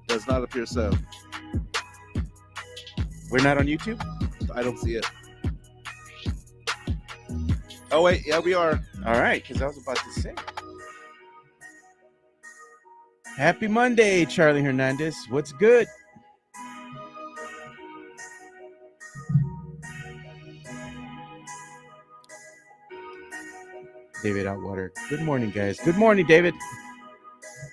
Does not appear so. We're not on YouTube? I don't see it. Oh, wait. Yeah, we are. All right, because I was about to say. Happy Monday, Charlie Hernandez. What's good? David Outwater. Good morning, guys. Good morning, David.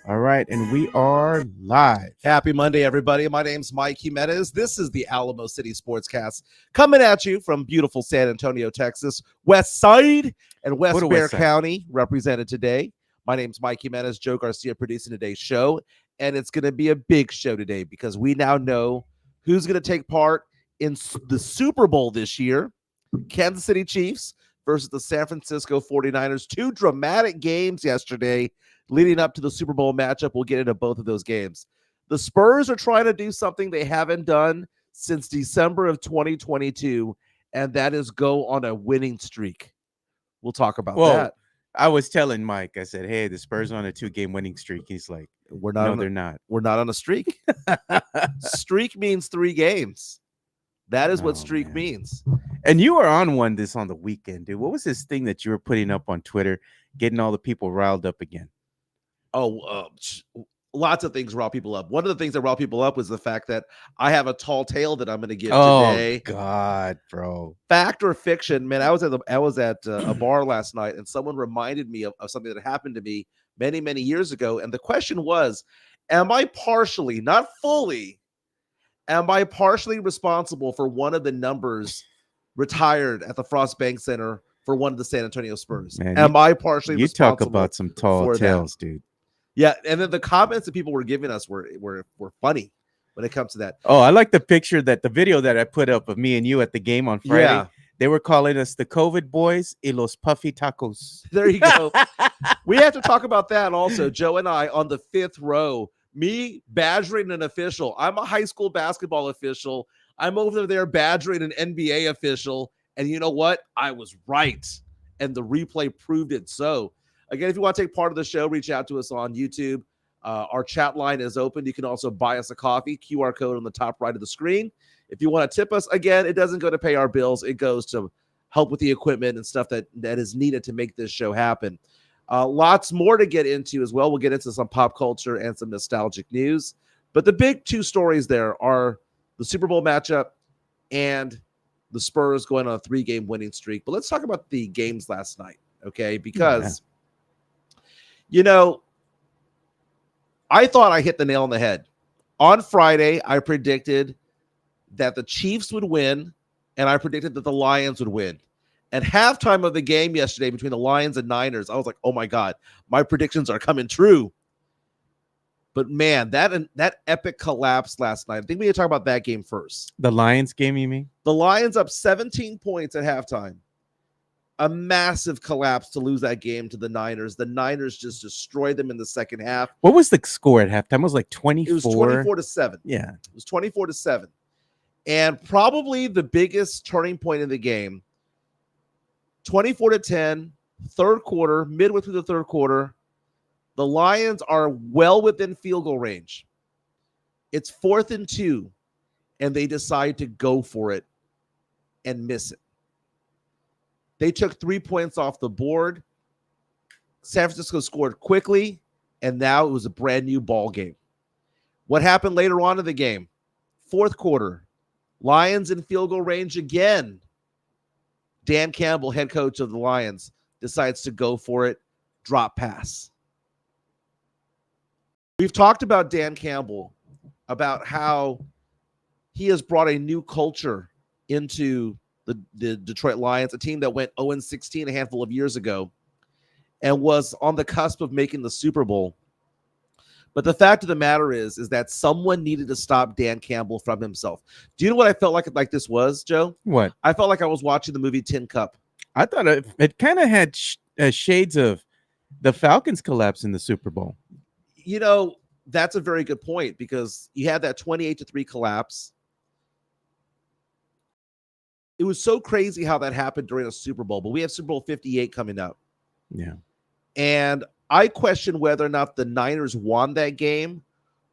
All right, and we are live. Happy Monday, everybody. My name's Mike Jimenez. This is the Alamo City Sportscast coming at you from beautiful San Antonio, Texas. West Side and West Bear County represented today. My name's Mike Jimenez. Joe Garcia producing today's show, and it's going to be a big show today because we now know who's going to take part in the Super Bowl this year. Kansas City Chiefs versus the San Francisco 49ers. Two dramatic games yesterday leading up to the Super Bowl matchup. We'll get into both of those games. The Spurs are trying to do something they haven't done since December of 2022, and that is go on a winning streak. We'll talk about that. I was telling Mike, I said, hey, the Spurs are on a 2-game winning streak. He's like, they're not. We're not on a streak. Streak means 3 games. That is what streak means. And you were on one on the weekend, dude. What was this thing that you were putting up on Twitter, getting all the people riled up again? Lots of things rile people up. One of the things that rile people up was the fact that I have a tall tale that I'm going to give today. Oh God, bro! Fact or fiction, man? I was at a bar last night, and someone reminded me of something that happened to me many, many years ago. And the question was, am I partially, not fully, am I partially responsible for one of the numbers retired at the Frost Bank Center for one of the San Antonio Spurs? Man, am I partially responsible? You talk about some tall tales, dude. Yeah, and then the comments that people were giving us were funny when it comes to that. Oh, I like the video that I put up of me and you at the game on Friday. Yeah. They were calling us the COVID boys y los puffy tacos. There you go. We have to talk about that also. Joe and I on the 5th row, me badgering an official. I'm a high school basketball official. I'm over there badgering an NBA official. And you know what? I was right. And the replay proved it so. Again, if you want to take part of the show, reach out to us on YouTube. Our chat line is open. You can also buy us a coffee, QR code on the top right of the screen. If you want to tip us, again, it doesn't go to pay our bills. It goes to help with the equipment and stuff that is needed to make this show happen. Lots more to get into as well. We'll get into some pop culture and some nostalgic news. But the big 2 stories there are the Super Bowl matchup and the Spurs going on a 3-game winning streak. But let's talk about the games last night, okay? Because... I thought I hit the nail on the head. On Friday, I predicted that the Chiefs would win, and I predicted that the Lions would win. At halftime of the game yesterday between the Lions and Niners, I was like, oh, my God, my predictions are coming true. But, man, that epic collapse last night. I think we need to talk about that game first. The Lions game, you mean? The Lions up 17 points at halftime. A massive collapse to lose that game to the Niners. The Niners just destroyed them in the second half. What was the score at halftime? It was like 24. It was 24-7. Yeah. It was 24-7. And probably the biggest turning point in the game, 24-10, third quarter, midway through the third quarter, the Lions are well within field goal range. It's 4th and 2, and they decide to go for it and miss it. They took 3 points off the board. San Francisco scored quickly, and now it was a brand new ball game. What happened later on in the game? 4th quarter, Lions in field goal range again. Dan Campbell, head coach of the Lions, decides to go for it, drop pass. We've talked about Dan Campbell, about how he has brought a new culture into the Detroit Lions, a team that went 0-16 a handful of years ago and was on the cusp of making the Super Bowl. But the fact of the matter is that someone needed to stop Dan Campbell from himself. Do you know what I felt like this was, Joe? What? I felt like I was watching the movie Tin Cup. I thought it kind of had shades of the Falcons collapse in the Super Bowl. That's a very good point because you had that 28-3 collapse. It was so crazy how that happened during a Super Bowl, but we have Super Bowl 58 coming up. Yeah. And I question whether or not the Niners won that game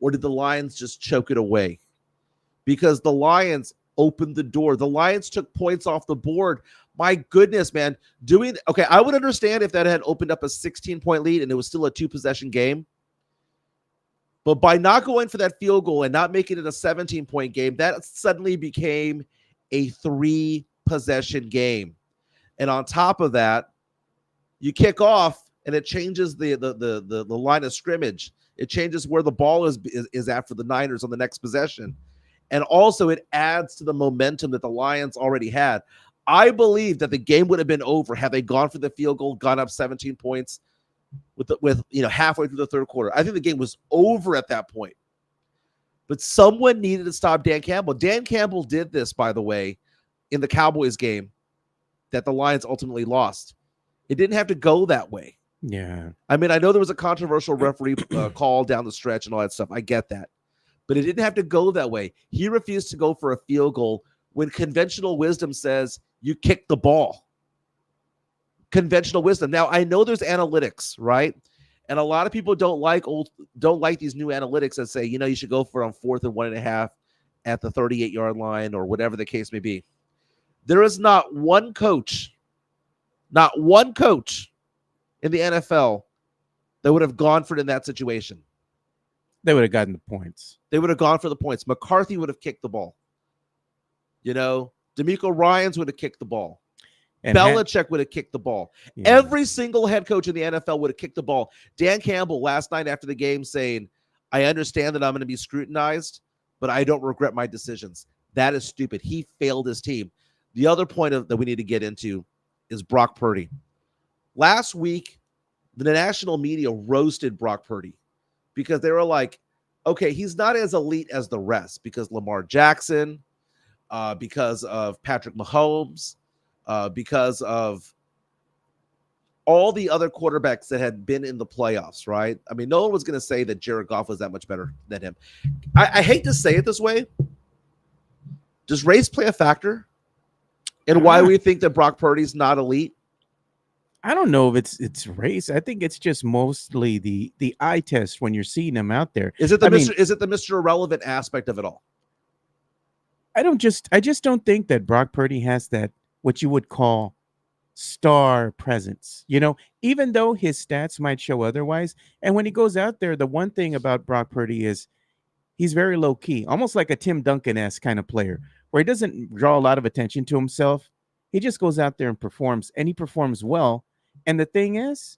or did the Lions just choke it away? Because the Lions opened the door. The Lions took points off the board. My goodness, man. I would understand if that had opened up a 16-point lead and it was still a 2-possession game. But by not going for that field goal and not making it a 17-point game, that suddenly became a 3-possession game. And on top of that, you kick off and it changes the line of scrimmage. It changes where the ball is at for the Niners on the next possession. And also it adds to the momentum that the Lions already had. I believe that the game would have been over had they gone for the field goal, gone up 17 points with halfway through the third quarter. I think the game was over at that point. But someone needed to stop Dan Campbell. Dan Campbell did this, by the way, in the Cowboys game that the Lions ultimately lost. It didn't have to go that way. Yeah. I mean, I know there was a controversial referee call down the stretch and all that stuff. I get that. But it didn't have to go that way. He refused to go for a field goal when conventional wisdom says you kick the ball. Conventional wisdom. Now, I know there's analytics, right? And a lot of people don't like these new analytics that say, you should go for on 4th and 1.5 at the 38-yard line or whatever the case may be. There is not one coach in the NFL that would have gone for it in that situation. They would have gotten the points. They would have gone for the points. McCarthy would have kicked the ball. DeMeco Ryans would have kicked the ball. And Belichick would have kicked the ball. Yeah. Every single head coach in the NFL would have kicked the ball. Dan Campbell last night after the game saying, I understand that I'm going to be scrutinized, but I don't regret my decisions. That is stupid. He failed his team. The other point that we need to get into is Brock Purdy. Last week, the national media roasted Brock Purdy because they were like, okay, he's not as elite as the rest because Lamar Jackson, because of Patrick Mahomes, because of all the other quarterbacks that had been in the playoffs, right? I mean, no one was going to say that Jared Goff was that much better than him. I hate to say it this way. Does race play a factor in why we think that Brock Purdy's not elite? I don't know if it's race. I think it's just mostly the eye test when you're seeing him out there. Is it the Mr. Irrelevant aspect of it all? I just don't think that Brock Purdy has that what you would call star presence. Even though his stats might show otherwise, and when he goes out there, the one thing about Brock Purdy is he's very low key, almost like a Tim Duncan-esque kind of player, where he doesn't draw a lot of attention to himself. He just goes out there and performs, and he performs well. And the thing is,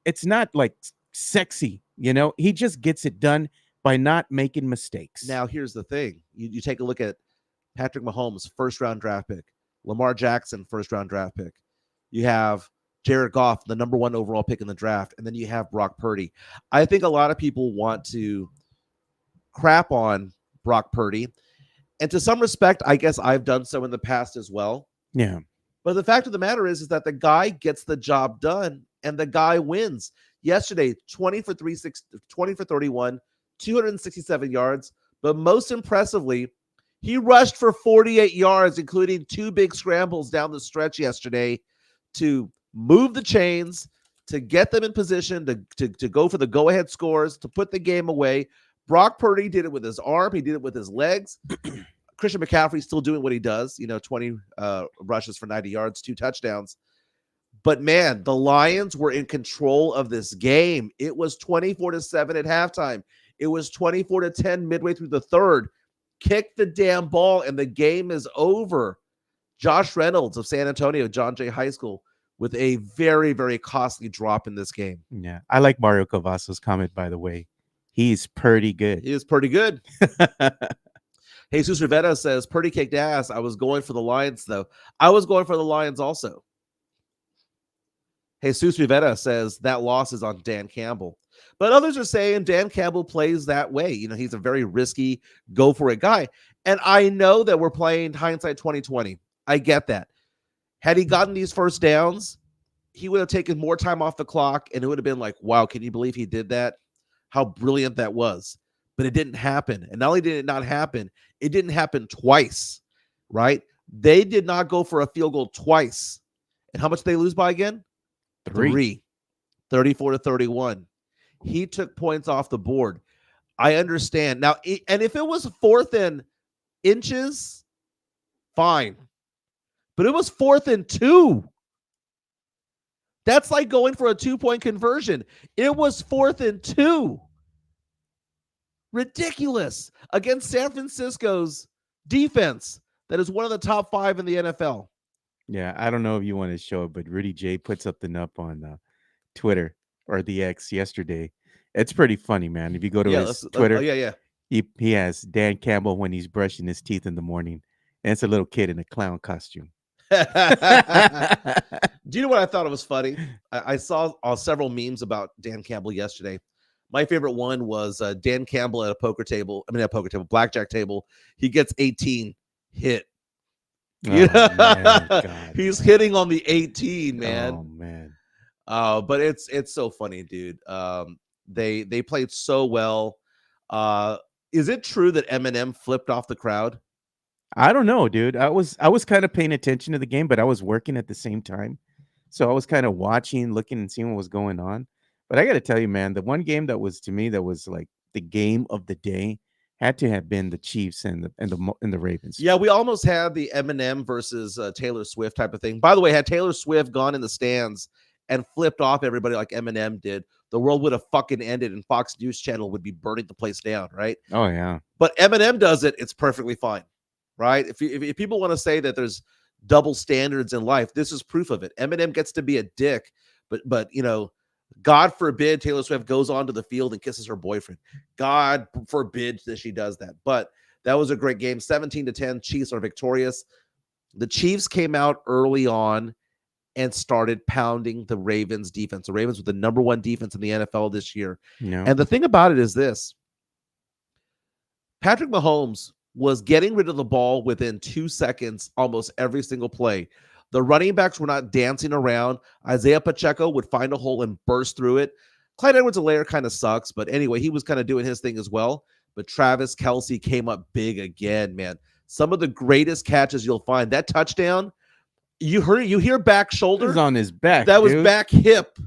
it's not like sexy, he just gets it done by not making mistakes. Now, here's the thing. You take a look at Patrick Mahomes, first-round draft pick. Lamar Jackson, first-round draft pick. You have Jared Goff, the number 1 overall pick in the draft. And then you have Brock Purdy. I think a lot of people want to crap on Brock Purdy. And to some respect, I guess I've done so in the past as well. Yeah. But the fact of the matter is that the guy gets the job done and the guy wins. Yesterday, 20 for 31, 267 yards. But most impressively, he rushed for 48 yards, including 2 big scrambles down the stretch yesterday to move the chains, to get them in position, to go for the go-ahead scores, to put the game away. Brock Purdy did it with his arm. He did it with his legs. Christian McCaffrey's still doing what he does, 20 rushes for 90 yards, 2 touchdowns. But, man, the Lions were in control of this game. It was 24-7 at halftime. It was 24-10 midway through the third. Kick the damn ball, and the game is over. Josh Reynolds of San Antonio, John Jay High School, with a very, very costly drop in this game. Yeah, I like Mario Cavazos' comment, by the way. He's pretty good. He is pretty good. Jesus Rivera says, Purdy kicked ass. I was going for the Lions, though. I was going for the Lions also. Jesus Rivera says that loss is on Dan Campbell. But others are saying Dan Campbell plays that way. He's a very risky, go-for-it guy. And I know that we're playing hindsight 2020. I get that. Had he gotten these first downs, he would have taken more time off the clock, and it would have been like, wow, can you believe he did that? How brilliant that was. But it didn't happen. And not only did it not happen, it didn't happen twice, right? They did not go for a field goal twice. And how much did they lose by again? 3. 34-31. He took points off the board. I understand. Now, and if it was 4th and inches, fine. But it was 4th and 2. That's like going for a 2-point conversion. It was 4th and 2. Ridiculous against San Francisco's defense that is one of the top 5 in the NFL. Yeah, I don't know if you want to show it, but Rudy J put something up on Twitter or the X yesterday. It's pretty funny, man. If you go to his Twitter, yeah. He has Dan Campbell when he's brushing his teeth in the morning, and it's a little kid in a clown costume. Do you know what I thought it was funny? I saw several memes about Dan Campbell yesterday. My favorite one was Dan Campbell at a blackjack table. He gets 18, hit. Man, he's hitting on the 18, man. Oh man. But it's so funny, dude. They played so well. Is it true that Eminem flipped off the crowd? I don't know, dude. I was kind of paying attention to the game, but I was working at the same time. So I was kind of watching, looking and seeing what was going on. But I got to tell you, man, the one game that was to me that was like the game of the day had to have been the Chiefs and the Ravens. Yeah, we almost had the Eminem versus Taylor Swift type of thing. By the way, had Taylor Swift gone in the stands and flipped off everybody like Eminem did, the world would have fucking ended and Fox News Channel would be burning the place down, right? Oh, yeah. But Eminem does it, it's perfectly fine, right? If people want to say that there's double standards in life, this is proof of it. Eminem gets to be a dick, but you know, God forbid Taylor Swift goes onto the field and kisses her boyfriend. God forbid that she does that. But that was a great game. 17-10, Chiefs are victorious. The Chiefs came out early on and started pounding the Ravens defense. The Ravens were the number 1 defense in the NFL this year. Yeah. And the thing about it is this. Patrick Mahomes was getting rid of the ball within 2 seconds almost every single play. The running backs were not dancing around. Isaiah Pacheco would find a hole and burst through it. Clyde Edwards-Helaire kind of sucks, but anyway, he was kind of doing his thing as well. But Travis Kelce came up big again, man. Some of the greatest catches you'll find. That touchdown, you hear back shoulder. It was on his back. That was back hip.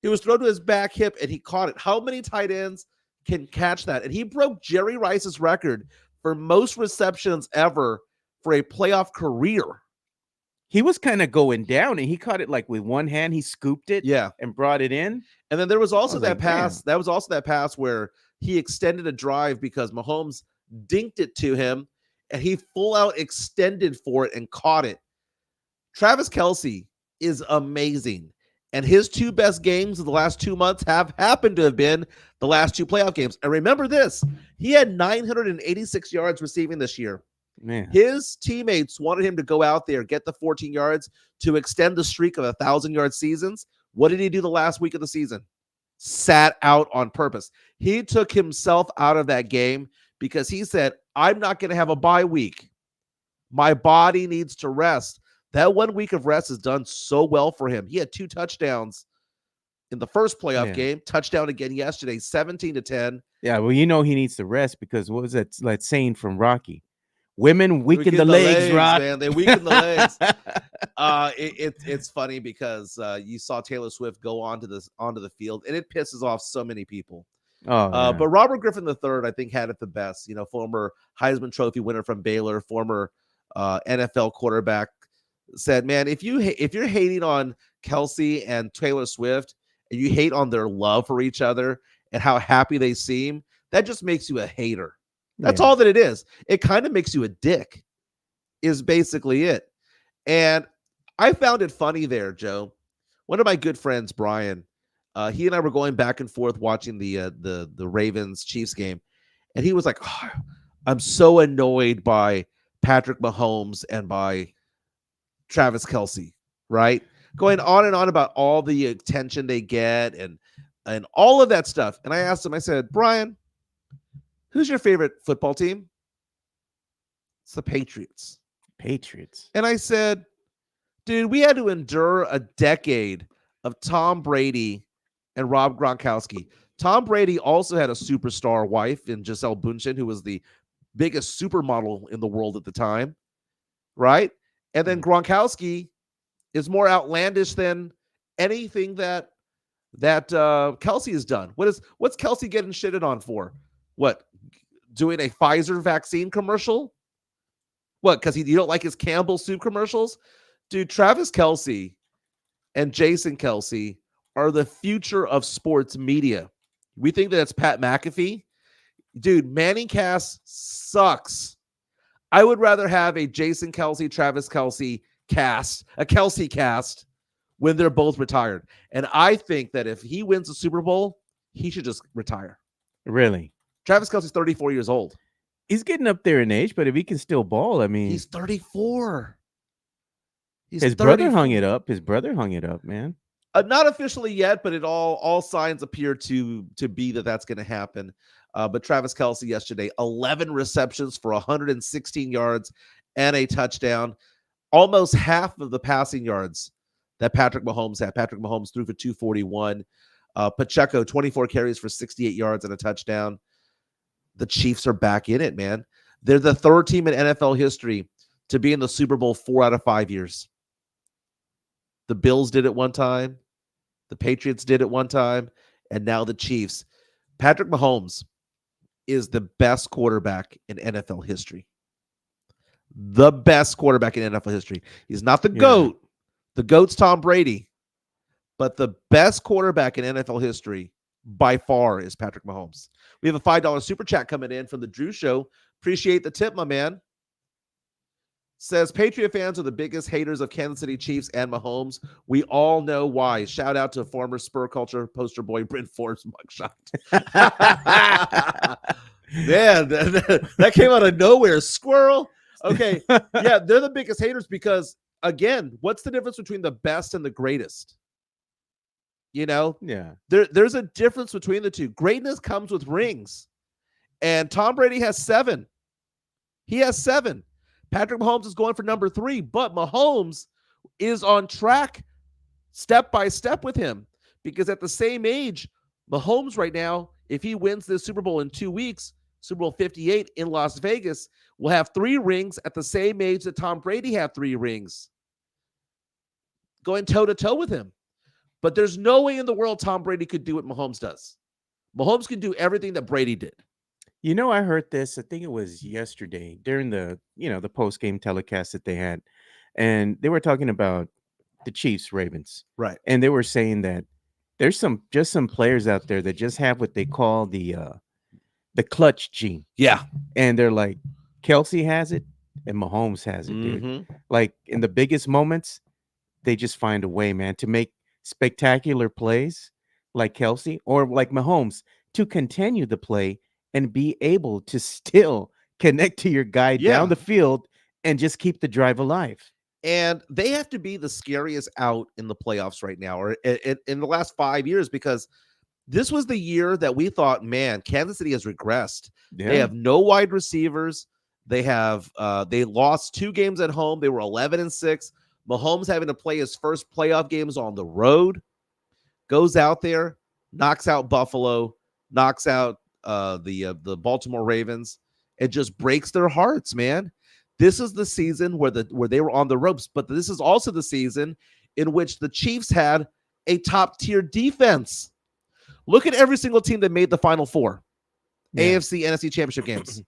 He was thrown to his back hip, and he caught it. How many tight ends can catch that? And he broke Jerry Rice's record for most receptions ever for a playoff career. He was kind of going down, and he caught it like with one hand. He scooped it, yeah, and brought it in. And then there was also that pass. Damn. That was also that pass where he extended a drive because Mahomes dinked it to him, and he full out extended for it and caught it. Travis Kelce is amazing, and his 2 best games of the last 2 months have happened to have been the last 2 playoff games. And remember this: he had 986 yards receiving this year. Man. His teammates wanted him to go out there, get the 14 yards to extend the streak of 1,000-yard seasons. What did he do the last week of the season? Sat out on purpose. He took himself out of that game because he said, I'm not going to have a bye week. My body needs to rest. That 1 week of rest has done so well for him. He had 2 touchdowns in the first playoff game, touchdown again yesterday, 17-10. Yeah, well, you know he needs to rest because what was that saying from Rocky? Women weaken the legs, Rod. Man. They weaken the legs. It's funny because you saw Taylor Swift go onto the field, and it pisses off so many people. But Robert Griffin III, I think, had it the best. You know, former Heisman Trophy winner from Baylor, former NFL quarterback, said, "Man, if you're hating on Kelce and Taylor Swift, and you hate on their love for each other and how happy they seem, that just makes you a hater." That's all that it is. It kind of makes you a dick, is basically it. And I found it funny there, Joe. One of my good friends, Brian, he and I were going back and forth watching the Ravens Chiefs game, and he was like, oh, "I'm so annoyed by Patrick Mahomes and by Travis Kelce," right? Going on and on about all the attention they get and all of that stuff. And I asked him, I said, "Brian, who's your favorite football team?" It's the Patriots. Patriots. And I said, "Dude, we had to endure a decade of Tom Brady and Rob Gronkowski." Tom Brady also had a superstar wife in Gisele Bündchen, who was the biggest supermodel in the world at the time, right? And then Gronkowski is more outlandish than anything that Kelce has done. What's Kelce getting shitted on for? What? Doing a Pfizer vaccine commercial? What? Because you don't like his Campbell soup commercials? Dude, Travis Kelce and Jason Kelce are the future of sports media. We think that it's Pat McAfee. Dude, Manning cast sucks. I would rather have a Jason Kelce, Travis Kelce cast, a Kelce cast, when they're both retired. And I think that if he wins the Super Bowl, he should just retire. Really? Travis Kelce's 34 years old. He's getting up there in age, but if he can still ball, I mean, He's 34. His brother hung it up. His brother hung it up, man. Not officially yet, but it all signs appear to be that's going to happen. But Travis Kelce yesterday, 11 receptions for 116 yards and a touchdown. Almost half of the passing yards that Patrick Mahomes had. Patrick Mahomes threw for 241. Pacheco, 24 carries for 68 yards and a touchdown. The Chiefs are back in it, man. They're the third team in NFL history to be in the Super Bowl 4 out of 5 years. The Bills did it one time. The Patriots did it one time. And now the Chiefs. Patrick Mahomes is the best quarterback in NFL history. The best quarterback in NFL history. He's not the GOAT. The GOAT's Tom Brady. But the best quarterback in NFL history by far is Patrick Mahomes. We have a $5 super chat coming in from the Drew Show. Appreciate the tip, my man. Says, Patriot fans are the biggest haters of Kansas City Chiefs and Mahomes. We all know why. Shout out to former Spur culture poster boy Brent Forbes mugshot. Man, that came out of nowhere. Squirrel. Okay. Yeah, they're the biggest haters because, again, what's the difference between the best and the greatest? You know? Yeah. There's a difference between the two. Greatness comes with rings. And Tom Brady has 7. He has 7. Patrick Mahomes is going for number 3, but Mahomes is on track step by step with him because at the same age, Mahomes right now, if he wins this Super Bowl in 2 weeks, Super Bowl 58 in Las Vegas, will have 3 rings at the same age that Tom Brady had 3 rings. Going toe-to-toe with him. But there's no way in the world Tom Brady could do what Mahomes does. Mahomes could do everything that Brady did. You know, I heard this, I think it was yesterday during the post-game telecast that they had. And they were talking about the Chiefs, Ravens. Right. And they were saying that there's some players out there that just have what they call the clutch gene. Yeah. And they're like, Kelce has it and Mahomes has it, dude. Like in the biggest moments, they just find a way, man, to make spectacular plays like Kelce or like Mahomes to continue the play and be able to still connect to your guy down the field and just keep the drive alive. And they have to be the scariest out in the playoffs right now, or in the last 5 years, because this was the year that we thought, man, Kansas City has regressed. Yeah. They have no wide receivers. They have they lost 2 games at home. They were 11-6. Mahomes having to play his first playoff games on the road, goes out there, knocks out Buffalo, knocks out the Baltimore Ravens. It just breaks their hearts, man. This is the season where they were on the ropes, but this is also the season in which the Chiefs had a top-tier defense. Look at every single team that made the Final Four. AFC, NFC Championship games.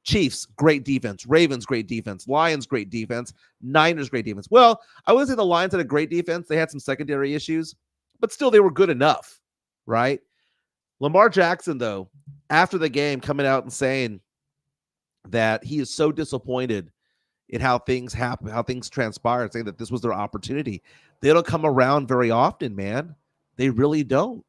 Chiefs, great defense. Ravens, great defense. Lions, great defense. Niners, great defense. Well, I wouldn't say the Lions had a great defense. They had some secondary issues, but still they were good enough, right? Lamar Jackson, though, after the game, coming out and saying that he is so disappointed in how things happen, how things transpired, saying that this was their opportunity. They don't come around very often, man. They really don't.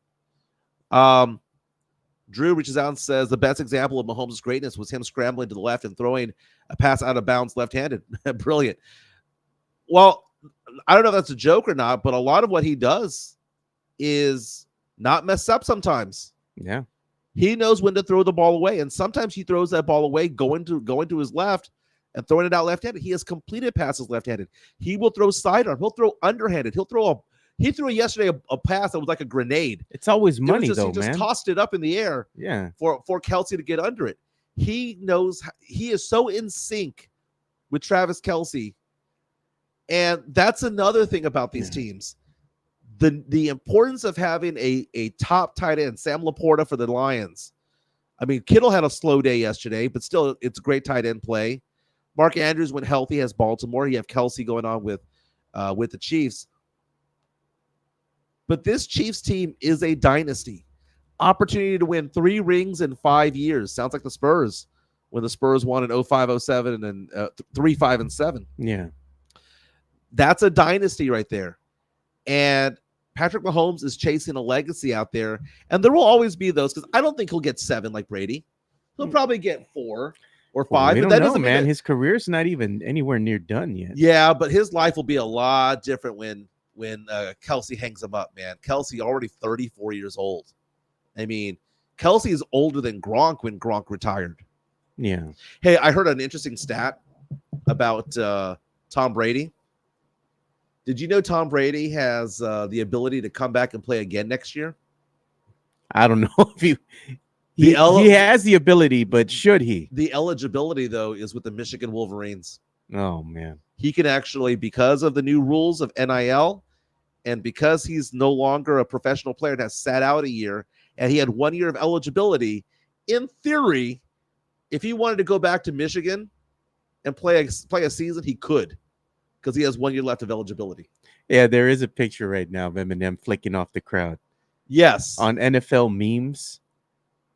Drew reaches out and says the best example of Mahomes' greatness was him scrambling to the left and throwing a pass out of bounds left-handed. Brilliant. Well, I don't know if that's a joke or not, but a lot of what he does is not mess up sometimes. Yeah. He knows when to throw the ball away, and sometimes he throws that ball away going to his left and throwing it out left-handed. He has completed passes left-handed. He will throw sidearm. He'll throw underhanded. He threw yesterday a pass that was like a grenade. It's always money, he man. just tossed it up in the air for Kelce to get under it. He knows he is so in sync with Travis Kelce. And that's another thing about these teams. The importance of having a top tight end, Sam Laporta for the Lions, I mean, Kittle had a slow day yesterday, but still, it's great tight end play. Mark Andrews, when healthy, has Baltimore. You have Kelsey going on with the Chiefs. But this Chiefs team is a dynasty. Opportunity to win 3 rings in 5 years. Sounds like the Spurs when the Spurs won in 05, 07, and 3, 5, and 7. Yeah. That's a dynasty right there. And Patrick Mahomes is chasing a legacy out there. And there will always be those, because I don't think he'll get 7 like Brady. He'll probably get 4 or 5. Well, we but don't that know, doesn't man. mean His career's not even anywhere near done yet. Yeah, but his life will be a lot different when Kelsey hangs him up, man. Kelsey already 34 years old. I mean, Kelsey is older than Gronk when Gronk retired. Yeah. Hey, I heard an interesting stat about Tom Brady. Did you know Tom Brady has the ability to come back and play again next year? I don't know if he has the ability, but should he? The eligibility, though, is with the Michigan Wolverines. Oh, man. He can actually, because of the new rules of NIL, and because he's no longer a professional player and has sat out a year, and he had 1 year of eligibility, in theory, if he wanted to go back to Michigan and play a season, he could, because he has 1 year left of eligibility. Yeah, there is a picture right now of Eminem flicking off the crowd. Yes. On NFL memes,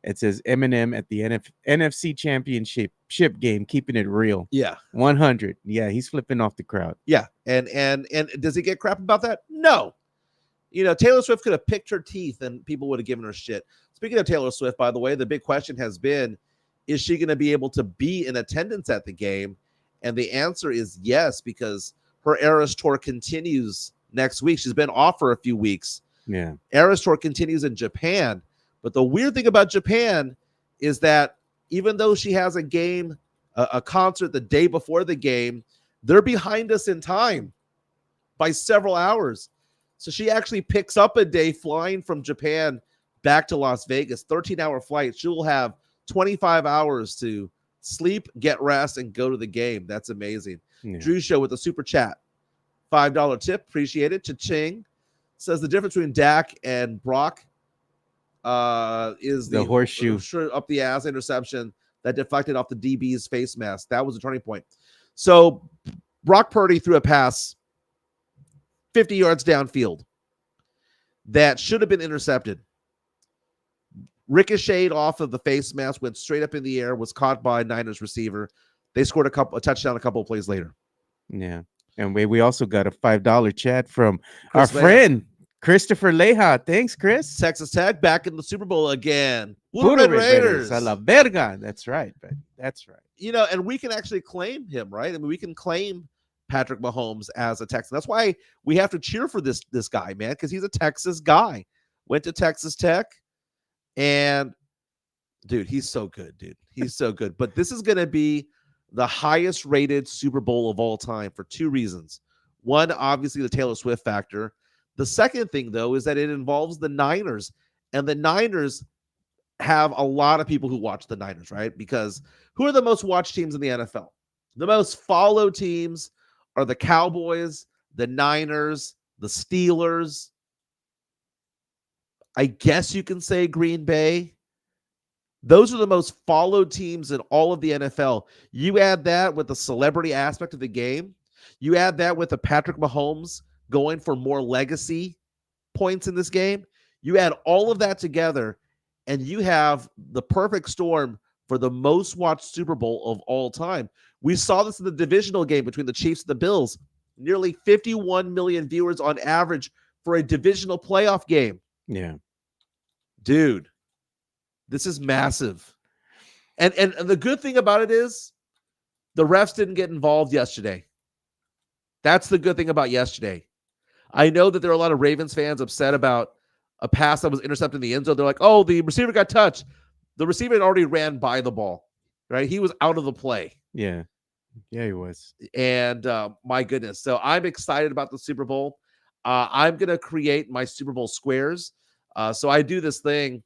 it says Eminem at the NFC Championship game, keeping it real. Yeah. 100. Yeah, he's flipping off the crowd. Yeah. And does he get crap about that? No. You know, Taylor Swift could have picked her teeth and people would have given her shit. Speaking of Taylor Swift, by the way, the big question has been, is she going to be able to be in attendance at the game? And the answer is yes, because her Eras Tour continues next week. She's been off for a few weeks. Yeah. Eras Tour continues in Japan. But the weird thing about Japan is that even though she has a game, a concert the day before the game, they're behind us in time by several hours. So she actually picks up a day flying from Japan back to Las Vegas, 13-hour flight. She will have 25 hours to sleep, get rest, and go to the game. That's amazing. Yeah. Drew Show with a super chat. $5 tip. Appreciate it. Cha-ching. Says the difference between Dak and Brock is the horseshoe up the ass interception that deflected off the DB's face mask. That was a turning point. So Brock Purdy threw a pass 50 yards downfield that should have been intercepted. Ricocheted off of the face mask, went straight up in the air, was caught by a Niners receiver. They scored a touchdown a couple of plays later. Yeah. And we also got a $5 chat from our friend Christopher Leha. Thanks, Chris. Texas Tech back in the Super Bowl again. Red Raiders. A la verga. That's right. That's right. You know, and we can actually claim him, right? I mean, we can claim Patrick Mahomes as a Texan. That's why we have to cheer for this guy, man, because he's a Texas guy. Went to Texas Tech, and dude, he's so good, dude. He's so good. But this is going to be the highest rated Super Bowl of all time for 2 reasons. One, obviously the Taylor Swift factor. The second thing, though, is that it involves the Niners, and the Niners have a lot of people who watch the Niners, right? Because who are the most watched teams in the NFL? The most followed teams are the Cowboys, the Niners, the Steelers. I guess you can say Green Bay. Those are the most followed teams in all of the NFL. You add that with the celebrity aspect of the game. You add that with the Patrick Mahomes going for more legacy points in this game. You add all of that together, and you have the perfect storm for the most watched Super Bowl of all time. We saw this in the divisional game between the Chiefs and the Bills. Nearly 51 million viewers on average for a divisional playoff game. Yeah. Dude, this is massive. And the good thing about it is the refs didn't get involved yesterday. That's the good thing about yesterday. I know that there are a lot of Ravens fans upset about a pass that was intercepted in the end zone. They're like, oh, the receiver got touched. The receiver had already ran by the ball, right? He was out of the play. Yeah. Yeah, he was. And my goodness. So I'm excited about the Super Bowl. I'm going to create my Super Bowl squares. So I do this thing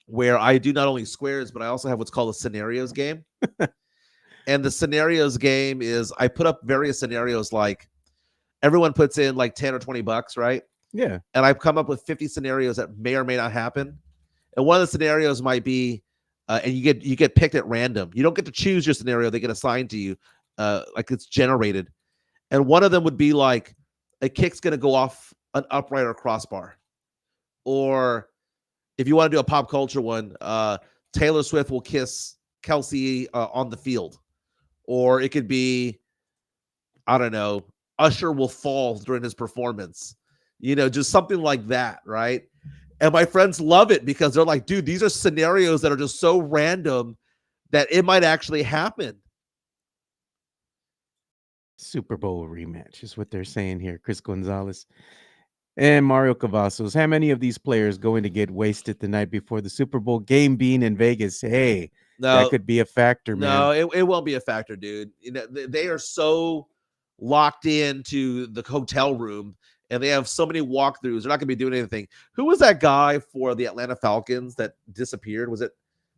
where I do not only squares, but I also have what's called a scenarios game. And the scenarios game is I put up various scenarios, like everyone puts in like 10 or $20, right? Yeah. And I've come up with 50 scenarios that may or may not happen. And one of the scenarios might be and you get picked at random. You don't get to choose your scenario; they get assigned to you, like it's generated. And one of them would be like a kick's going to go off an upright or crossbar, or if you want to do a pop culture one, Taylor Swift will kiss Kelsey on the field, or it could be, I don't know, Usher will fall during his performance, just something like that, right? And my friends love it because they're like, dude, these are scenarios that are just so random that it might actually happen. Super Bowl rematch is what they're saying here. Chris Gonzalez and Mario Cavazos. How many of these players going to get wasted the night before the Super Bowl game being in Vegas? Hey, that could be a factor, man. No, it won't be a factor, dude. They are so locked into the hotel room, and they have so many walkthroughs. They're not going to be doing anything. Who was that guy for the Atlanta Falcons that disappeared? Was it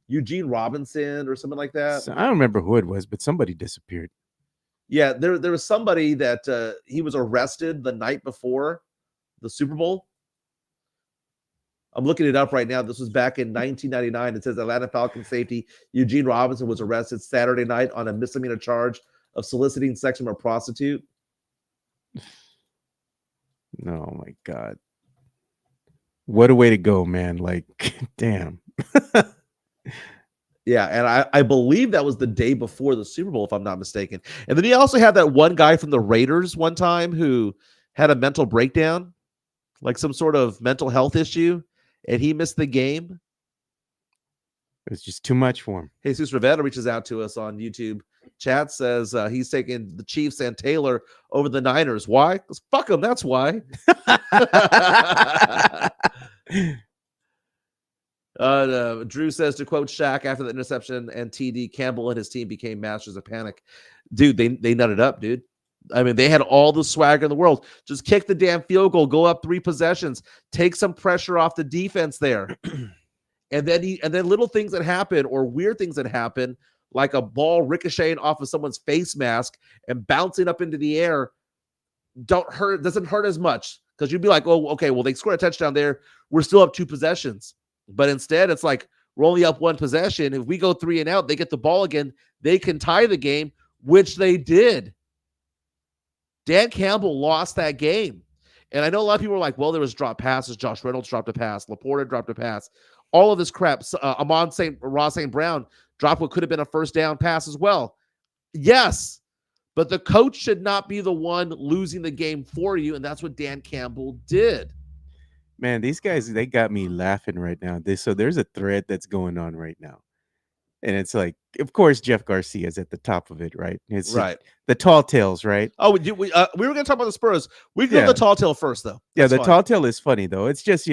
Eugene Robinson or something like that? So, I don't remember who it was, but somebody disappeared. Yeah, there was somebody that he was arrested the night before the Super Bowl. I'm looking it up right now. This was back in 1999. It says Atlanta Falcons safety Eugene Robinson was arrested Saturday night on a misdemeanor charge of soliciting sex from a prostitute. Oh, my God. What a way to go, man. Like, damn. Yeah, and I believe that was the day before the Super Bowl, if I'm not mistaken. And then he also had that one guy from the Raiders one time who had a mental breakdown, like some sort of mental health issue, and he missed the game. It was just too much for him. Jesus Rivera reaches out to us on YouTube. Chat says he's taking the Chiefs and Taylor over the Niners. Why? Because fuck them, that's why. Drew says, to quote Shaq, after the interception and TD, Campbell and his team became masters of panic. Dude, they nutted up, dude. I mean, they had all the swagger in the world. Just kick the damn field goal, go up 3 possessions, take some pressure off the defense there. and then little things that happen or weird things that happen, like a ball ricocheting off of someone's face mask and bouncing up into the air, doesn't hurt as much. Because you'd be like, oh, okay, well, they scored a touchdown there. We're still up 2 possessions. But instead, it's like we're only up 1 possession. If we go 3 and out, they get the ball again. They can tie the game, which they did. Dan Campbell lost that game. And I know a lot of people were like, well, there was drop passes. Josh Reynolds dropped a pass. Laporta dropped a pass. All of this crap. Ross St. Brown dropped what could have been a first down pass as well. Yes, but the coach should not be the one losing the game for you, and that's what Dan Campbell did. Man, these guys, they got me laughing right now. So there's a thread that's going on right now. And it's like, of course, Jeff Garcia is at the top of it, right? It's right. The tall tales, right? Oh, we were going to talk about the Spurs. We can go the tall tale first, though. That's the tall tale is funny, though. It's just,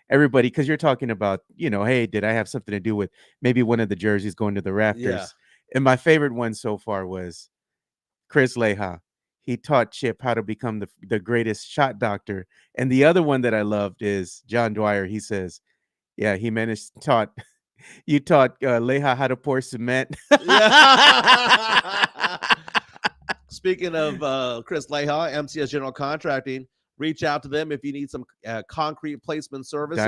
everybody, because you're talking about, hey, did I have something to do with maybe one of the jerseys going to the rafters? Yeah. And my favorite one so far was Chris Leja. He taught Chip how to become the greatest shot doctor. And the other one that I loved is John Dwyer. He says, yeah, Jimenez taught Leja how to pour cement. Speaking of Chris Leja, MCS General Contracting, reach out to them if you need some concrete placement services.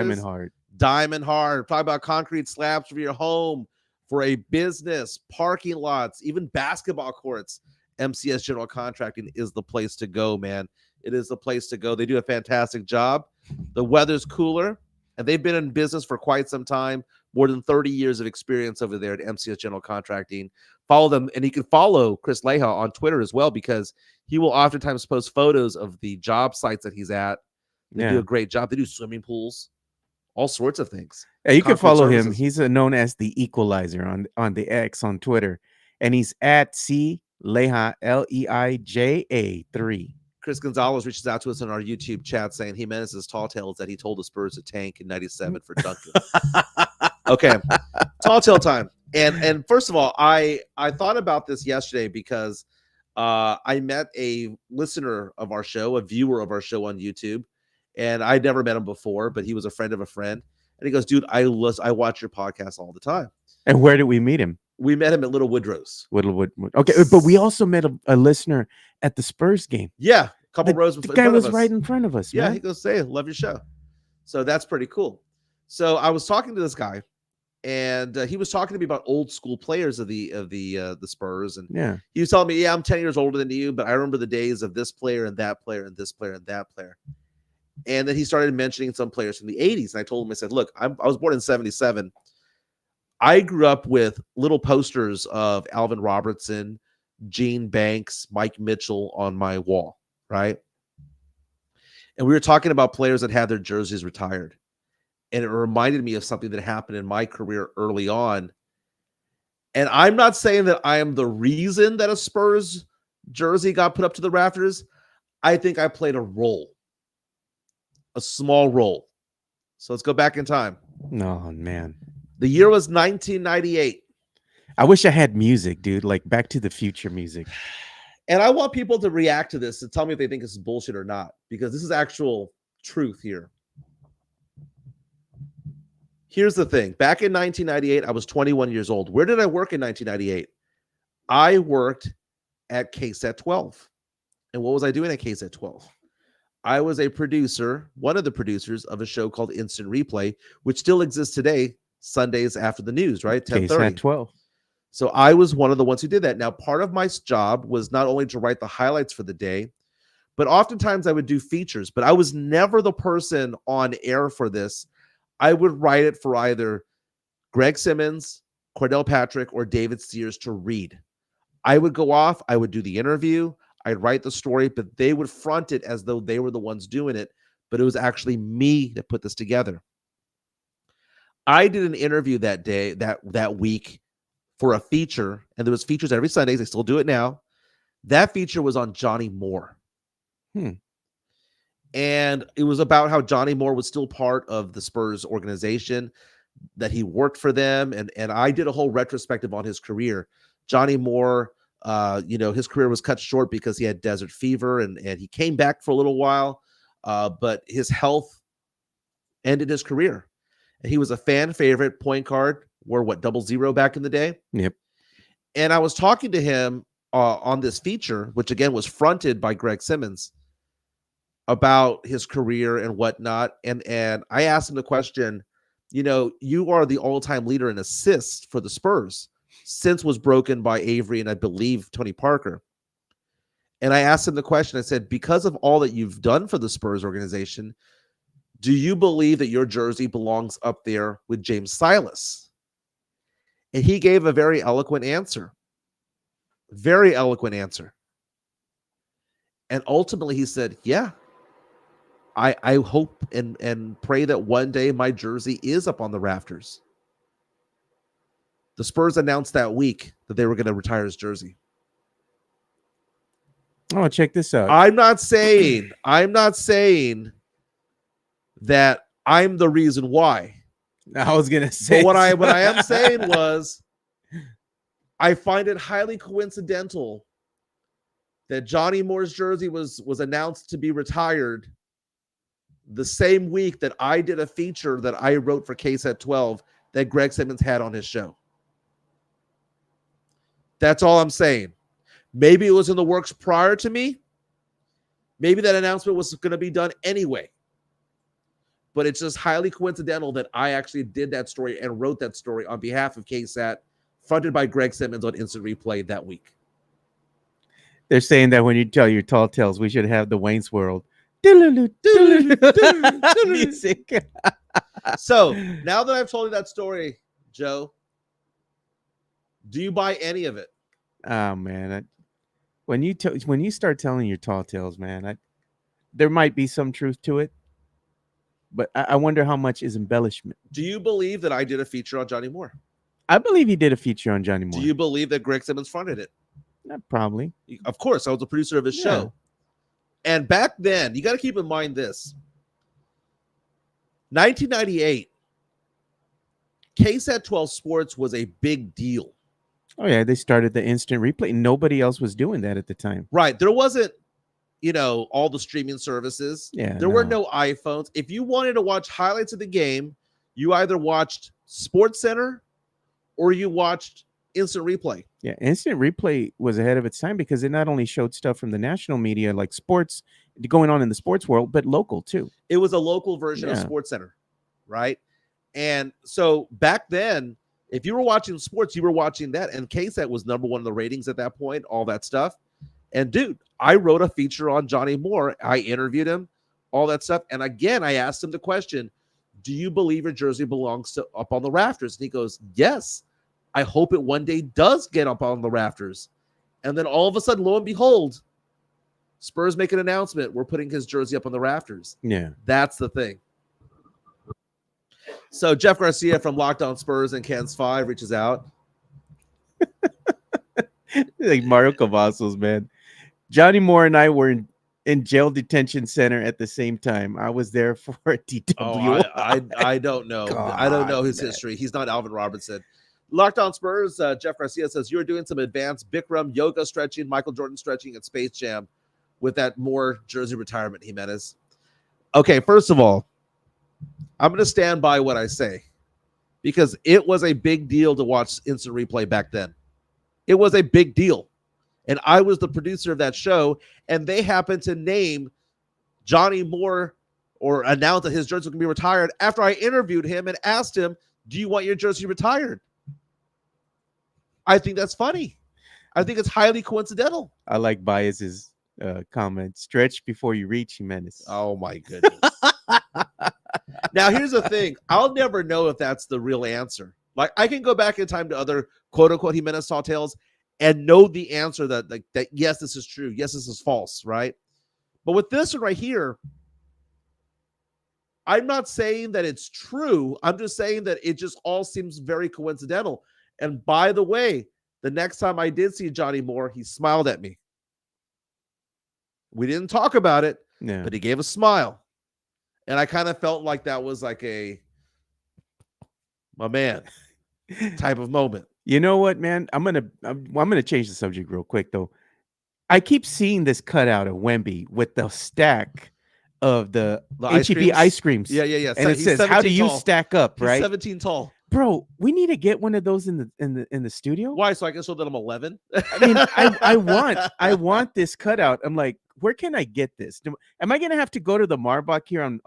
Diamond Hard. Talk about concrete slabs for your home, for a business, parking lots, even basketball courts. MCS General Contracting is the place to go, man. It is the place to go. They do a fantastic job. The weather's cooler, and they've been in business for quite some time. More than 30 years of experience over there at MCS General Contracting. Follow them, and you can follow Chris Leja on Twitter as well, because he will oftentimes post photos of the job sites that he's at. They do a great job. They do swimming pools, all sorts of things. Yeah, you can follow him. He's known as the Equalizer on the X on Twitter, and he's at C Leja, Leija 3. Chris Gonzalez reaches out to us on our YouTube chat saying Jimenez's tall tale is that he told the Spurs to tank in 97 for Duncan. Okay, tall tale time. And first of all, I thought about this yesterday because I met a listener of our show, a viewer of our show on YouTube, and I'd never met him before, but he was a friend of a friend. And he goes, dude, I watch your podcast all the time. And where did we meet him? We met him at Little Woodrow's. Okay, but we also met a listener at the Spurs game. Yeah, a couple rows. The guy was right in front of us. Yeah, man. he goes, "Say, love your show." So that's pretty cool. So I was talking to this guy, and he was talking to me about old school players of the Spurs, and Yeah. he was telling me, "Yeah, I'm 10 years older than you, but I remember the days of this player and that player and this player and that player." And then he started mentioning some players from the 80s, and I told him, I said, "Look, I was born in 77. I grew up with little posters of Alvin Robertson, Gene Banks, Mike Mitchell on my wall, right? And we were talking about players that had their jerseys retired. And it reminded me of something that happened in my career early on. And I'm not saying that I am the reason that a Spurs jersey got put up to the rafters. I think I played a role, a small role. So let's go back in time. Oh, man. The year was 1998. I wish I had music, dude, like Back to the Future music. And I want people to react to this and tell me if they think this is bullshit or not, because this is actual truth here. Here's the thing. Back in 1998, I was 21 years old. Where did I work in 1998? I worked at KSAT 12. And what was I doing at KSAT 12? I was a producer, one of the producers of a show called Instant Replay, which still exists today, Sundays after the news, right? 10:30. KSAT 12. So I was one of the ones who did that. Now, part of my job was not only to write the highlights for the day, but oftentimes I would do features. But I was never the person on air for this. I would write it for either Greg Simmons, Cordell Patrick, or David Sears to read. I would go off. I would do the interview. I'd write the story, but they would front it as though they were the ones doing it. But it was actually me that put this together. I did an interview that day, that week, for a feature, and there was features every Sunday. They still do it now. That feature was on Johnny Moore. And it was about how Johnny Moore was still part of the Spurs organization, that he worked for them. And I did a whole retrospective on his career. Johnny Moore, his career was cut short because he had desert fever, and he came back for a little while, but his health ended his career. And he was a fan favorite point guard, wore 00 back in the day. Yep. And I was talking to him on this feature, which again was fronted by Greg Simmons, about his career and whatnot. And I asked him the question, you are the all-time leader in assists for the Spurs, since was broken by Avery and I believe Tony Parker. And I asked him the question, I said, because of all that you've done for the Spurs organization, do you believe that your jersey belongs up there with James Silas? And he gave a very eloquent answer. Very eloquent answer. And ultimately he said, yeah, I hope and pray that one day my jersey is up on the rafters. The Spurs announced that week that they were going to retire his jersey. Oh, check this out. I'm not saying that I'm the reason why. I was gonna say, but what I am saying was, I find it highly coincidental that Johnny Moore's jersey was announced to be retired the same week that I did a feature that I wrote for KSAT 12 that Greg Simmons had on his show. That's all I'm saying. Maybe it was in the works prior to me. Maybe that announcement was going to be done anyway. But it's just highly coincidental that I actually did that story and wrote that story on behalf of KSAT, fronted by Greg Simmons on Instant Replay that week. They're saying that when you tell your tall tales, we should have the Wayne's World music. So now that I've told you that story, Joe, do you buy any of it? Oh man, when you start telling your tall tales, man, there might be some truth to it, but I wonder how much is embellishment. Do you believe that I did a feature on Johnny Moore? I believe you did a feature on Johnny Moore. Do you believe that Greg Simmons fronted it? Probably. Of course, I was a producer of his show. And back then, you got to keep in mind this. 1998, KSAT 12 Sports was a big deal. Oh, yeah. They started the Instant Replay. Nobody else was doing that at the time. Right. There wasn't, all the streaming services. Yeah. There were no iPhones. If you wanted to watch highlights of the game, you either watched Sports Center or you watched Instant Replay. Yeah, Instant Replay was ahead of its time because it not only showed stuff from the national media, like sports going on in the sports world, but local too. It was a local version of Sports Center, right? And so back then, if you were watching sports, you were watching that. And KSAT was number one in the ratings at that point, all that stuff. And dude, I wrote a feature on Johnny Moore. I interviewed him, all that stuff. And again, I asked him the question, do you believe your jersey belongs to up on the rafters? And he goes, yes. I hope it one day does get up on the rafters. And then all of a sudden, lo and behold, Spurs make an announcement. We're putting his jersey up on the rafters. Yeah. That's the thing. So Jeff Garcia from Locked On Spurs and Cans 5 reaches out. Like Mario Cavazos, man. Johnny Moore and I were in jail detention center at the same time. I was there for a DW. I don't know. God, I don't know his man. history. He's not Alvin Robertson. Locked On Spurs, Jeff Garcia says, you're doing some advanced Bikram yoga stretching, Michael Jordan stretching, and Space Jam with that Moore jersey retirement, Jimenez. Okay, first of all, I'm going to stand by what I say because it was a big deal to watch instant replay back then. It was a big deal. And I was the producer of that show, and they happened to name Johnny Moore or announce that his jersey was going to be retired after I interviewed him and asked him, do you want your jersey retired? I think that's funny. I think it's highly coincidental. I like Bias's comment. Stretch before you reach, Jimenez. Oh, my goodness. Now, here's the thing. I'll never know if that's the real answer. Like, I can go back in time to other quote-unquote Jimenez Saw tales and know the answer that yes, this is true. Yes, this is false, right? But with this one right here, I'm not saying that it's true. I'm just saying that it just all seems very coincidental. And by the way, the next time I did see Johnny Moore, he smiled at me. We didn't talk about it, but he gave a smile. And I kind of felt like that was like my man type of moment. You know what, man? I'm gonna change the subject real quick though. I keep seeing this cutout of Wemby with the stack of the HEB ice creams. Yeah. And it says, "How do you stack up?" Right? He's 17 tall. Bro, we need to get one of those in the studio. Why? So I can show that I'm 11. I mean, I want this cutout. I'm like, where can I get this? Am I gonna have to go to the Marbach here on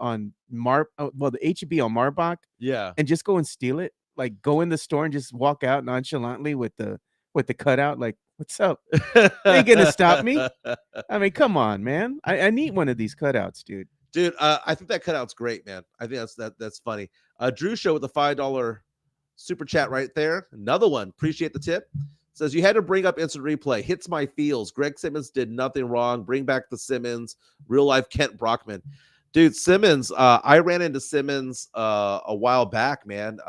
the HEB on Marbach? Yeah, and just go and steal it. Like go in the store and just walk out nonchalantly with the cutout. Like, what's up? They ain't gonna stop me. I mean, come on, man. I need one of these cutouts, dude. Dude, I think that cutout's great, man. I think that's funny. Drew Show with the $5 super chat right there. Another one. Appreciate the tip. Says you had to bring up instant replay. Hits my feels. Greg Simmons did nothing wrong. Bring back the Simmons. Real life Kent Brockman. Dude, Simmons. I ran into Simmons a while back, man.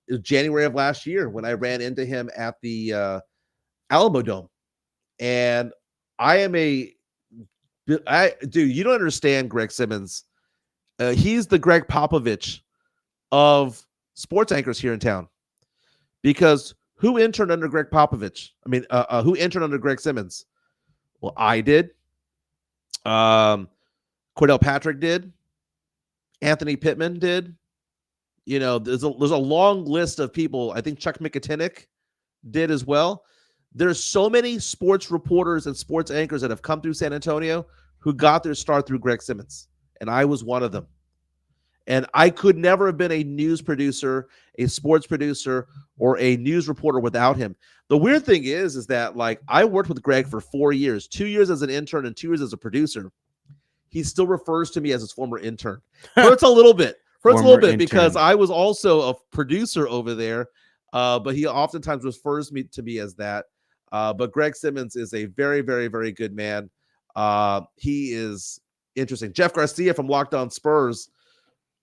It was January of last year when I ran into him at the Alamo Dome. And dude, you don't understand Greg Simmons. He's the Greg Popovich of sports anchors here in town. Because who interned under Greg Popovich? I mean, who interned under Greg Simmons? Well, I did. Cordell Patrick did. Anthony Pittman did. You know, there's a long list of people. I think Chuck McIntyre did as well. There's so many sports reporters and sports anchors that have come through San Antonio who got their start through Greg Simmons, and I was one of them. And I could never have been a news producer, a sports producer, or a news reporter without him. The weird thing is that like I worked with Greg for 4 years, 2 years as an intern and 2 years as a producer. He still refers to me as his former intern. Hurts a little bit. Because I was also a producer over there, but he oftentimes refers to me as that. But Greg Simmons is a very, very, very good man. He is interesting. Jeff Garcia from Locked On Spurs.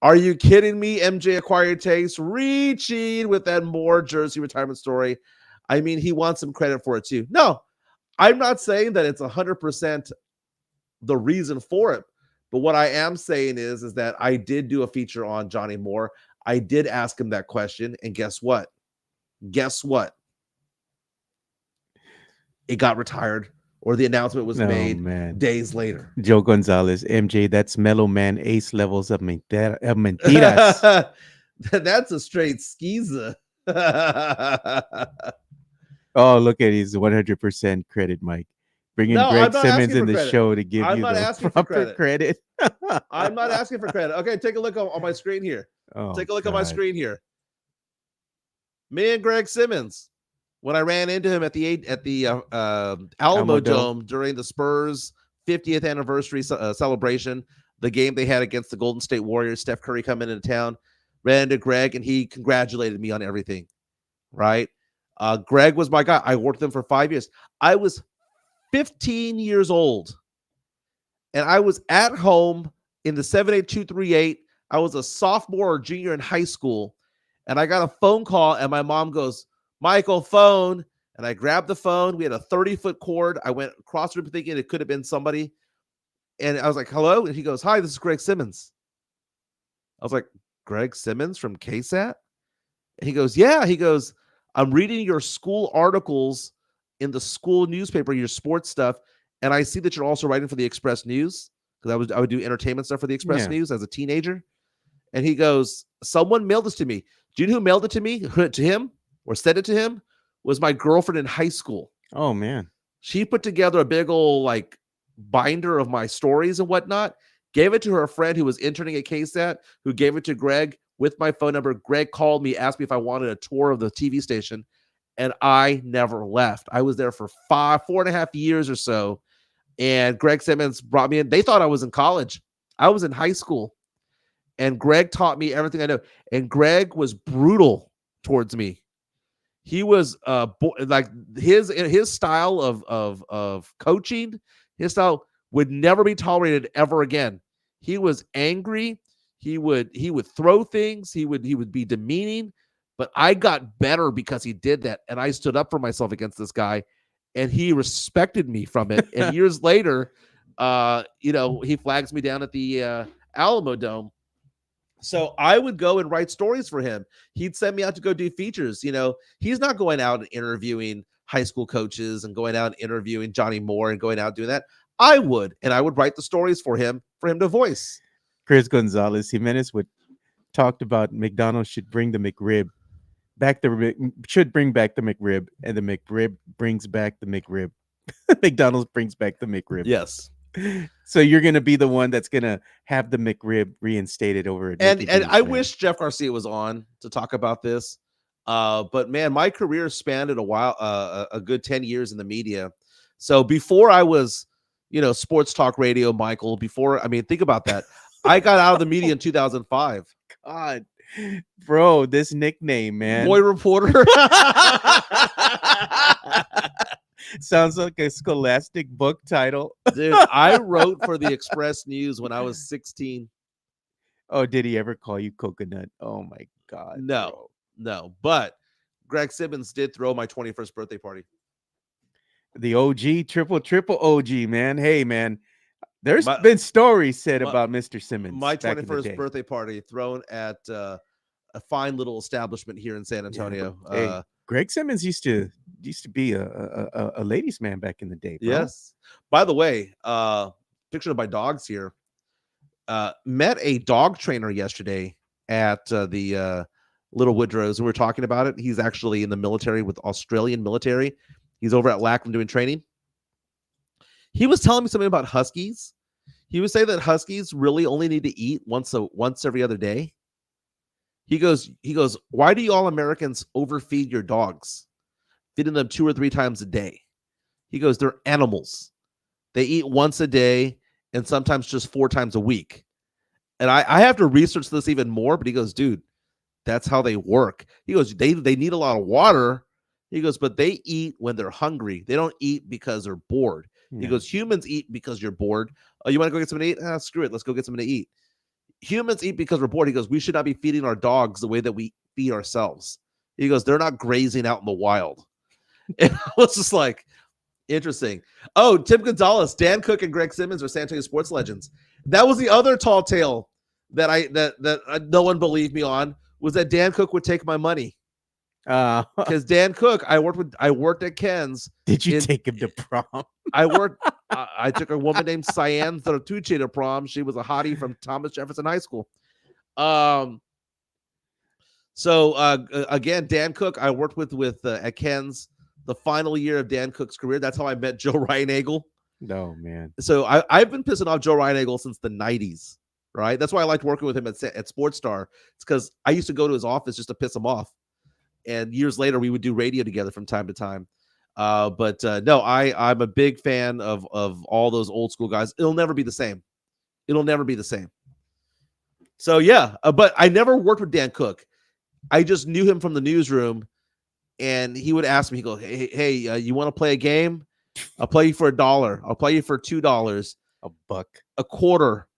Are you kidding me? MJ acquired taste, reaching with that Moore jersey retirement story. I mean, he wants some credit for it too. No, I'm not saying that it's 100% the reason for it. But what I am saying is that I did do a feature on Johnny Moore. I did ask him that question. And guess what? It got retired, or the announcement was made days later. Joe Gonzalez, MJ, that's Mellow Man ace levels of mentiras. That's a straight skeezer. Oh, look at his 100% credit, Mike. bringing No, I'm Greg not Simmons asking in for the credit. show to give I'm you not the asking for proper credit. I'm not asking for credit. Okay, take a look on my screen here. Oh, Take a look on my God. screen here. Me and Greg Simmons, when I ran into him at the Alamo Alamo Dome during the Spurs 50th anniversary celebration, the game they had against the Golden State Warriors, Steph Curry coming into town, ran into Greg, and he congratulated me on everything, right? Greg was my guy. I worked with him for 5 years. I was 15 years old, and I was at home in the 78238. I was a sophomore or junior in high school, and I got a phone call, and my mom goes, "Michael, phone." And I grabbed the phone. We had a 30-foot cord. I went across the room thinking it could have been somebody. And I was like, "Hello?" And he goes, "Hi, this is Greg Simmons." I was like, "Greg Simmons from KSAT?" And he goes, "Yeah." He goes, "I'm reading your school articles in the school newspaper, your sports stuff, and I see that you're also writing for the Express News, because I would do entertainment stuff for the Express Yeah. News as a teenager." And he goes, "Someone mailed this to me." Do you know who mailed it to me? To him, or sent it to him, was my girlfriend in high school. Oh, man. She put together a big old like binder of my stories and whatnot, gave it to her friend who was interning at KSAT, who gave it to Greg with my phone number. Greg called me, asked me if I wanted a tour of the TV station, and I never left. I was there for 4.5 years or so, and Greg Simmons brought me in. They thought I was in college. I was in high school, and Greg taught me everything I know. And Greg was brutal towards me. He was like his style of coaching, his style would never be tolerated ever again. He was angry. He would throw things. He would be demeaning. But I got better because he did that, and I stood up for myself against this guy, and he respected me from it. And years later, he flags me down at the Alamo Dome. So I would go and write stories for him. He'd send me out to go do features. He's not going out and interviewing high school coaches and going out and interviewing Johnny Moore and going out doing that. I would write the stories for him to voice. Chris Gonzalez Jimenez talked about McDonald's should bring the McRib back. Should bring back the McRib, and the McRib brings back the McRib. McDonald's brings back the McRib. Yes. So you're going to be the one that's going to have the McRib reinstated over it. And I wish Jeff Garcia was on to talk about this. But man, my career spanned a while, a good 10 years in the media. So before I was, sports talk radio, Michael, think about that. I got out of the media in 2005. God, bro, this nickname, man. Boy reporter. Sounds like a scholastic book title. Dude, I wrote for the Express News when I was 16. Oh, did he ever call you coconut? Oh my God. No. But Greg Simmons did throw my 21st birthday party. The OG, triple OG, man. Hey, man, there's been stories said about Mr. Simmons. My 21st birthday party thrown at a fine little establishment here in San Antonio. Yeah, hey, Greg Simmons used to be a ladies' man back in the day. Bro. Yes. By the way, picture of my dogs here. Met a dog trainer yesterday at the Little Woodrows. We were talking about it. He's actually in the military with Australian military. He's over at Lackland doing training. He was telling me something about huskies. He would say that huskies really only need to eat once every other day. He goes, "Why do you all Americans overfeed your dogs, feeding them 2 or 3 times a day?" He goes, "They're animals. They eat once a day and sometimes just 4 times a week." And I have to research this even more, but he goes, "Dude, that's how they work." He goes, they need a lot of water. He goes, "But they eat when they're hungry. They don't eat because they're bored." Yeah. He goes, "Humans eat because you're bored. Oh, you want to go get something to eat? Screw it. Let's go get something to eat. Humans eat because we're bored." He goes, "We should not be feeding our dogs the way that we feed ourselves." He goes, "They're not grazing out in the wild." And I was just like, interesting. Oh, Tim Gonzalez, Dan Cook, and Greg Simmons are San Antonio sports legends. That was the other tall tale that no one believed me on, was that Dan Cook would take my money. Because Dan Cook, I worked at Ken's. Did you take him to prom? I took a woman named Cyan Tucci to prom. She was a hottie from Thomas Jefferson High School. So again, Dan Cook, I worked with at Ken's the final year of Dan Cook's career. That's how I met Joe Ryan-Eagle. No, man. So I've been pissing off Joe Ryan-Eagle since the 90s, right? That's why I liked working with him at Sports Star. It's because I used to go to his office just to piss him off. And years later, we would do radio together from time to time. No, I'm a big fan of all those old school guys. It'll never be the same. It'll never be the same. So, yeah, but I never worked with Dan Cook. I just knew him from the newsroom, and he would ask me, he goes, hey, you want to play a game? I'll play you for $1. I'll play you for $2, $1, a quarter.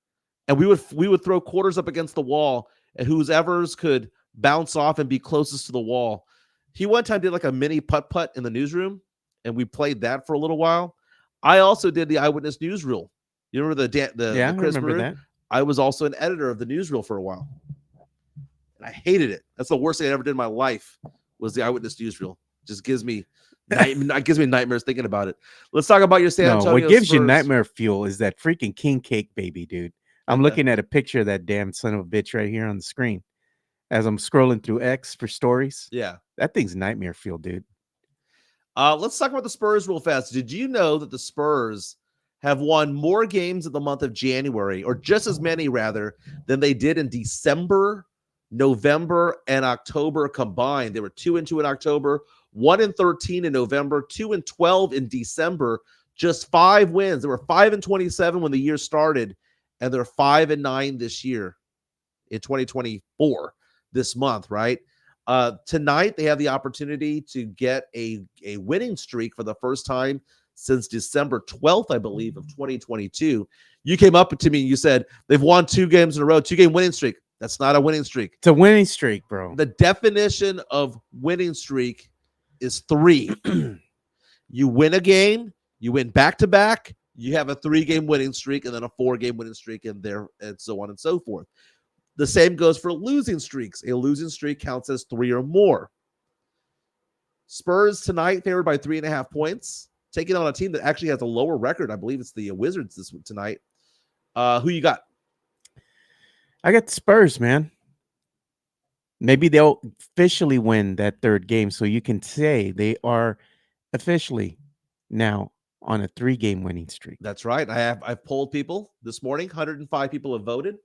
And we would throw quarters up against the wall, and whoever's could bounce off and be closest to the wall. He one time did like a mini putt-putt in the newsroom, and we played that for a little while. I also did the Eyewitness Newsreel. You remember the Chris I remember Maroon? that. I was also an editor of the newsreel for a while. And I hated it. That's the worst thing I ever did in my life was the Eyewitness Newsreel. Just gives me nightmares thinking about it. Let's talk about your San Antonio what gives Spurs. you nightmare fuel is that freaking king cake baby, dude. I'm looking at a picture of that damn son of a bitch right here on the screen as I'm scrolling through X for stories. Yeah. That thing's nightmare fuel, dude. Let's talk about the Spurs real fast. Did you know that the Spurs have won more games in the month of January, or just as many rather, than they did in December, November, and October combined? They were 2-2 in October, 1-13 in November, 2-12 in December, just 5 wins. They were 5-27 when the year started, and they're 5-9 this year in 2024, this month, right? Tonight, they have the opportunity to get a winning streak for the first time since December 12th, I believe, of 2022. You came up to me and you said they've won 2 games in a row, 2-game winning streak. That's not a winning streak. It's a winning streak, bro. The definition of winning streak is 3. You win a game, you win back-to-back, you have a 3-game winning streak, and then a 4-game winning streak, and so on and so forth. The same goes for losing streaks. A losing streak counts as 3 or more. Spurs tonight favored by 3.5 points, taking on a team that actually has a lower record. I believe it's the Wizards this week tonight. Who you got? I got the Spurs, man. Maybe they'll officially win that 3rd game, so you can say they are officially now on a 3-game winning streak. That's right. I've polled people this morning. 105 people have voted.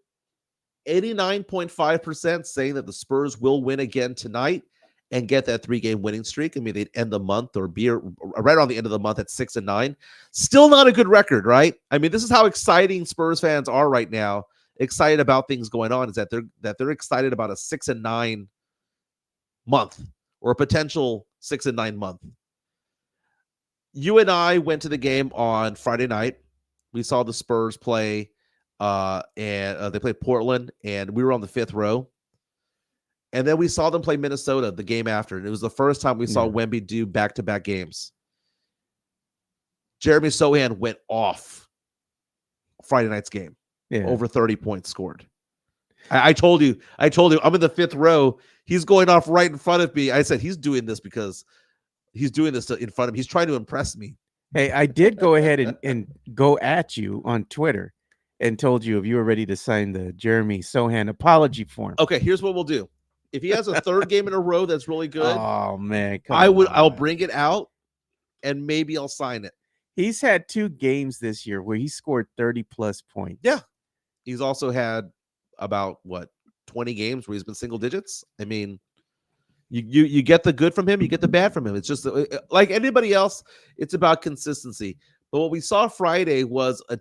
89.5% saying that the Spurs will win again tonight and get that 3-game winning streak. I mean, they'd end the month or be right around the end of the month at 6-9. Still not a good record, right? I mean, this is how exciting Spurs fans are right now. Excited about things going on is that they're excited about a 6-9 month or a potential 6-9 month. You and I went to the game on Friday night. We saw the Spurs play. And they played Portland, and we were on the 5th row. And then we saw them play Minnesota the game after, and it was the first time we saw Wemby do back-to-back games. Jeremy Sohan went off Friday night's game. Over 30 points scored. I told you, I'm in the 5th row. He's going off right in front of me. I said, he's doing this because he's doing this in front of me. He's trying to impress me. Hey, I did go ahead and go at you on Twitter and told you if you were ready to sign the Jeremy Sohan apology form. Okay, here's what we'll do. If he has a 3rd game in a row that's really good, oh man, I'll bring it out and maybe I'll sign it. He's had 2 games this year where he scored 30+ points. Yeah. He's also had about 20 games where he's been single digits. I mean, you get the good from him, you get the bad from him. It's just like anybody else, it's about consistency. But what we saw Friday was an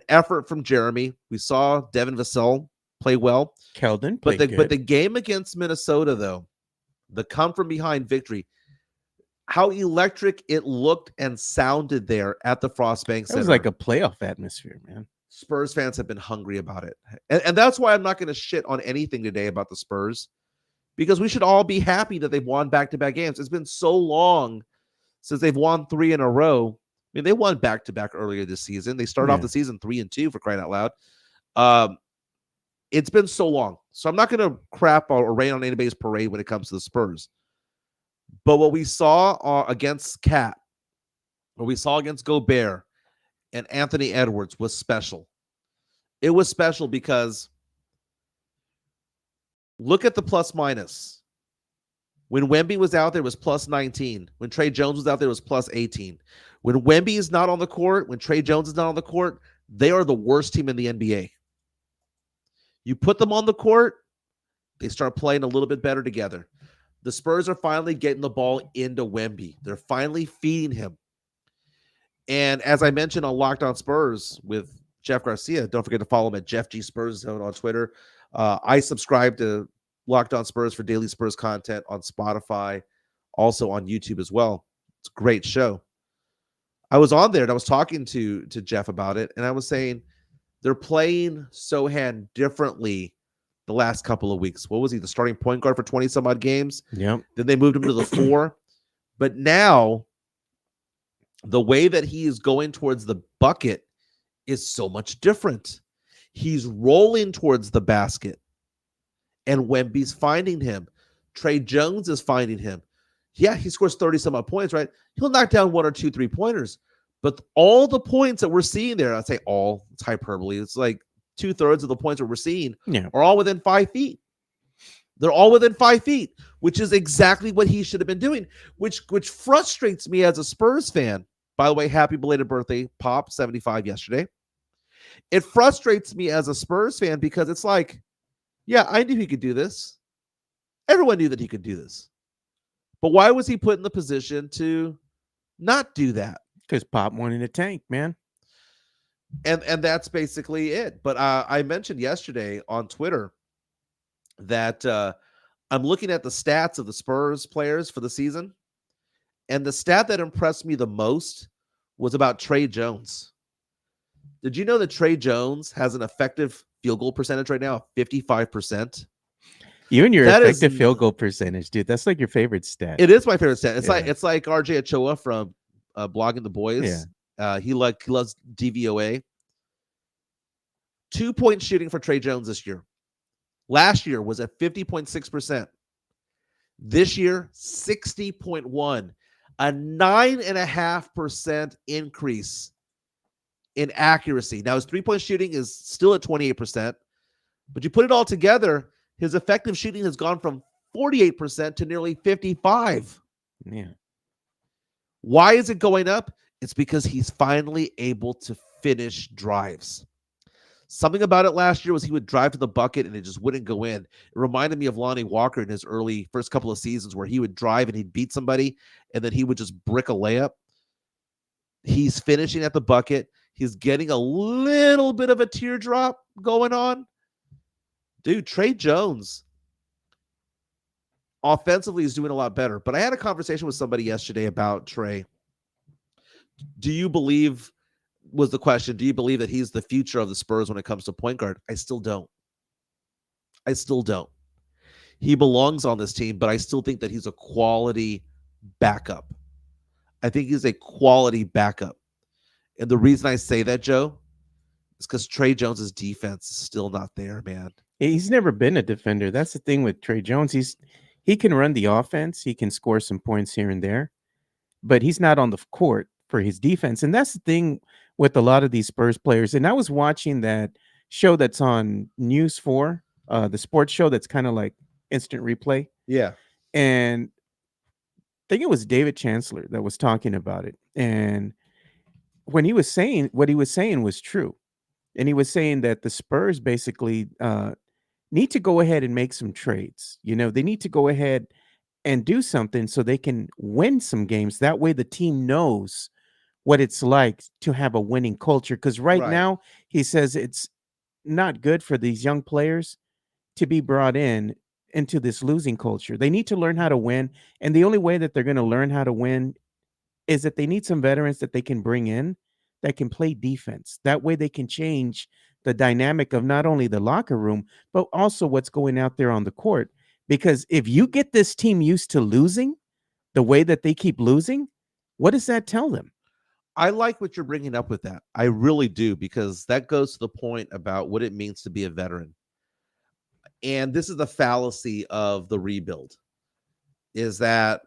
effort from Jeremy. We saw Devin Vassell play well. Keldon but the game against Minnesota, though, the come from behind victory, how electric it looked and sounded there at the Frost Bank Center. It was like a playoff atmosphere, man. Spurs fans have been hungry about it. And that's why I'm not going to shit on anything today about the Spurs, because we should all be happy that they've won back-to-back games. It's been so long since they've won 3 in a row. I mean, they won back-to-back earlier this season. They started off the season 3-2 for crying out loud. It's been so long. So I'm not going to crap or rain on anybody's parade when it comes to the Spurs. But what we saw against Cat, what we saw against Gobert and Anthony Edwards was special. It was special because look at the plus-minus. When Wemby was out there, it was plus 19. When Trey Jones was out there, it was plus 18. When Wemby is not on the court, when Trey Jones is not on the court, they are the worst team in the NBA. You put them on the court, they start playing a little bit better together. The Spurs are finally getting the ball into Wemby. They're finally feeding him. And as I mentioned on Locked On Spurs with Jeff Garcia, don't forget to follow him at Jeff G Spurs Zone on Twitter. I subscribe to Locked On Spurs for daily Spurs content on Spotify, also on YouTube as well. It's a great show. I was on there and I was talking to Jeff about it, and I was saying they're playing Sohan differently the last couple of weeks. What was he, the starting point guard for 20 some odd games? Yep. Then they moved him to the 4. But now the way that he is going towards the bucket is so much different. He's rolling towards the basket, and Wemby's finding him. Trey Jones is finding him. Yeah, he scores 30 some odd points, right? He'll knock down 1 or 2 3-pointers. But all the points that we're seeing there, I'd say all, it's hyperbole. It's like 2/3 of the points that we're seeing are all within 5 feet. They're all within 5 feet, which is exactly what he should have been doing, which frustrates me as a Spurs fan. By the way, happy belated birthday, Pop, 75 yesterday. It frustrates me as a Spurs fan because it's like, yeah, I knew he could do this. Everyone knew that he could do this. But why was he put in the position to not do that? Because Pop wanted a tank, man. And that's basically it. But I mentioned yesterday on Twitter that I'm looking at the stats of the Spurs players for the season. And the stat that impressed me the most was about Trey Jones. Did you know that Trey Jones has an effective field goal percentage right now of 55%? You and your effective field goal percentage, dude. That's like your favorite stat. It is my favorite stat. It's like RJ Ochoa from Blogging the Boys. Yeah. He loves DVOA. 2-point shooting for Trey Jones this year. Last year was at 50.6%. This year, 60.1%. A 9.5% increase in accuracy. Now, his 3-point shooting is still at 28%, but you put it all together, his effective shooting has gone from 48% to nearly 55%. Yeah. Why is it going up? It's because he's finally able to finish drives. Something about it last year was he would drive to the bucket and it just wouldn't go in. It reminded me of Lonnie Walker in his early first couple of seasons where he would drive and he'd beat somebody and then he would just brick a layup. He's finishing at the bucket. He's getting a little bit of a teardrop going on. Dude, Trey Jones offensively is doing a lot better. But I had a conversation with somebody yesterday about Trey. Do you believe, was the question, do you believe that he's the future of the Spurs when it comes to point guard? I still don't. He belongs on this team, but I still think that he's a quality backup. I think he's a quality backup. And the reason I say that, Joe, is because Trey Jones's defense is still not there, man. He's never been a defender. That's the thing with Trey Jones. He can run the offense. He can score some points here and there, but he's not on the court for his defense. And that's the thing with a lot of these Spurs players. And I was watching that show that's on News 4, the sports show that's kind of like instant replay. Yeah. And I think it was David Chancellor that was talking about it. And when he was saying, what he was saying was true. And he was saying that the Spurs basically need to go ahead and make some trades. You know, they need to go ahead and do something so they can win some games. That way the team knows what it's like to have a winning culture. Because right now, he says it's not good for these young players to be brought into this losing culture. They need to learn how to win. And the only way that they're going to learn how to win is that they need some veterans that they can bring in that can play defense. That way they can change the dynamic of not only the locker room, but also what's going out there on the court. Because if you get this team used to losing the way that they keep losing, what does that tell them? I like what you're bringing up with that. I really do, because that goes to the point about what it means to be a veteran. And this is the fallacy of the rebuild, is that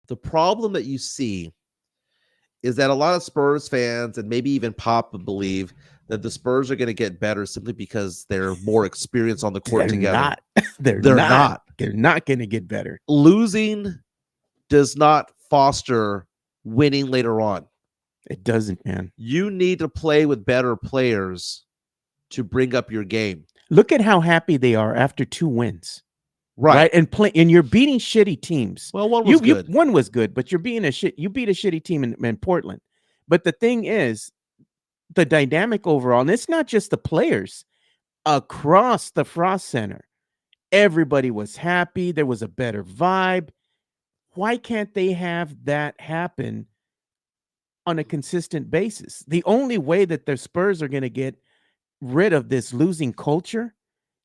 the problem that you see is that a lot of Spurs fans and maybe even Pop believe that the Spurs are going to get better simply because they're more experienced on the court together. They're not. They're not going to get better. Losing does not foster winning later on. It doesn't, man. You need to play with better players to bring up your game. Look at how happy they are after 2 wins. Right. Right. And you're beating shitty teams. Well, one was good. One was good, but you beat a shitty team in Portland. But the thing is, the dynamic overall, and it's not just the players across the Frost Center. Everybody was happy. There was a better vibe. Why can't they have that happen on a consistent basis? The only way that the Spurs are going to get rid of this losing culture,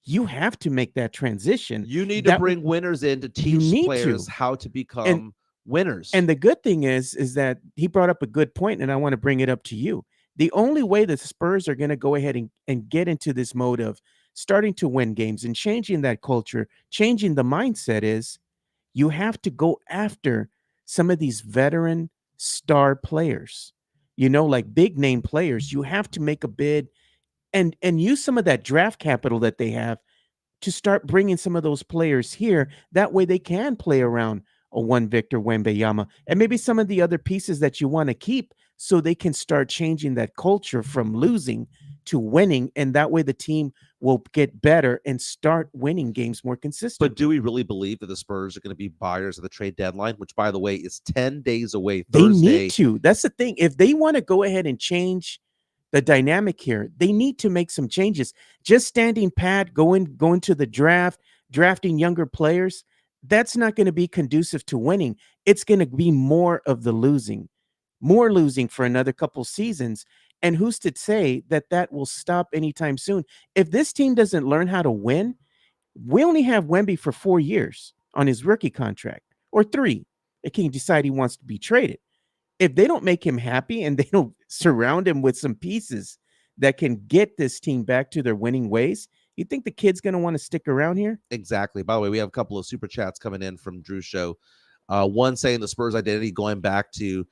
you have to make that transition. You need to bring winners in to teach players how to become winners. And the good thing is that he brought up a good point, and I want to bring it up to you. The only way the Spurs are going to go ahead and get into this mode of starting to win games and changing that culture, changing the mindset, is you have to go after some of these veteran star players, like big name players. You have to make a bid and use some of that draft capital that they have to start bringing some of those players here. That way they can play around a one Victor Wembanyama and maybe some of the other pieces that you want to keep, so they can start changing that culture from losing to winning. And that way the team will get better and start winning games more consistently. But do we really believe that the Spurs are going to be buyers of the trade deadline, which, by the way, is 10 days away? Thursday. They need to. That's the thing. If they want to go ahead and change the dynamic here, they need to make some changes. Just standing pat, going to the draft, drafting younger players, that's not going to be conducive to winning. It's going to be more of the losing for another couple seasons. And who's to say that will stop anytime soon? If this team doesn't learn how to win, we only have Wemby for 4 years on his rookie contract, or 3. If he can decide he wants to be traded. If they don't make him happy and they don't surround him with some pieces that can get this team back to their winning ways, you think the kid's going to want to stick around here? Exactly. By the way, we have a couple of super chats coming in from Drew's show. One saying the Spurs' identity going back to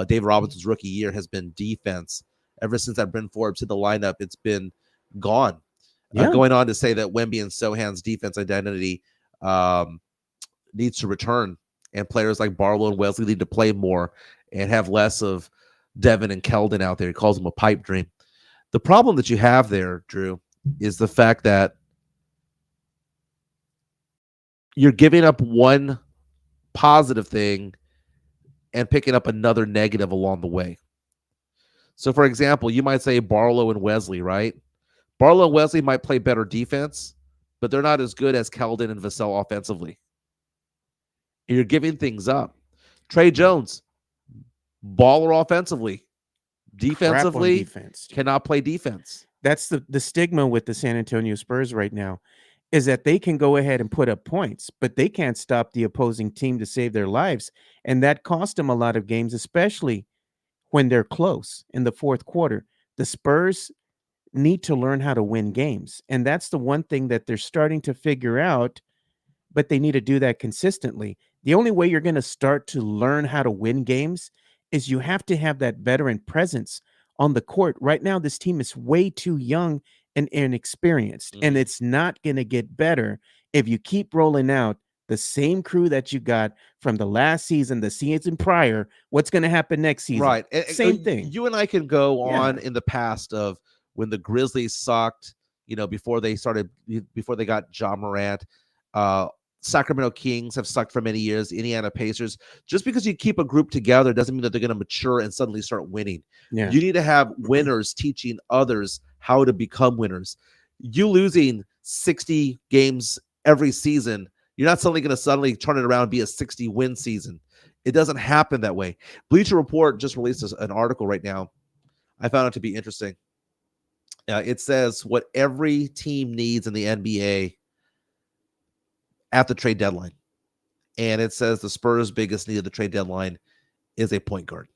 David Robinson's rookie year has been defense. Ever since that Bryn Forbes hit the lineup, it's been gone. Yeah. Going on to say that Wemby and Sohan's defense identity needs to return, and players like Barlow and Wesley need to play more and have less of Devin and Keldon out there. He calls them a pipe dream. The problem that you have there, Drew, is the fact that you're giving up one positive thing and picking up another negative along the way. So, for example, you might say Barlow and Wesley, right? Barlow and Wesley might play better defense, but they're not as good as Keldon and Vassell offensively. And you're giving things up. Trey Jones, baller offensively. Defensively, cannot play defense. That's the stigma with the San Antonio Spurs right now, is that they can go ahead and put up points, but they can't stop the opposing team to save their lives. And that cost them a lot of games, especially when they're close in the fourth quarter. The Spurs need to learn how to win games. And that's the one thing that they're starting to figure out, but they need to do that consistently. The only way you're going to start to learn how to win games is you have to have that veteran presence on the court. Right now, this team is way too young and inexperienced, and it's not going to get better if you keep rolling out the same crew that you got from the last season, the season prior. What's going to happen next season? Right. Same thing. You and I can go on in the past of when the Grizzlies sucked, before they got Ja Morant. Sacramento Kings have sucked for many years. Indiana Pacers. Just because you keep a group together doesn't mean that they're going to mature and suddenly start winning. Yeah. You need to have winners teaching others how to become winners. You losing 60 games every season, you're not suddenly going to turn it around and be a 60-win season. It doesn't happen that way. Bleacher Report just released an article right now. I found it to be interesting. It says what every team needs in the NBA at the trade deadline. And it says the Spurs' biggest need of the trade deadline is a point guard.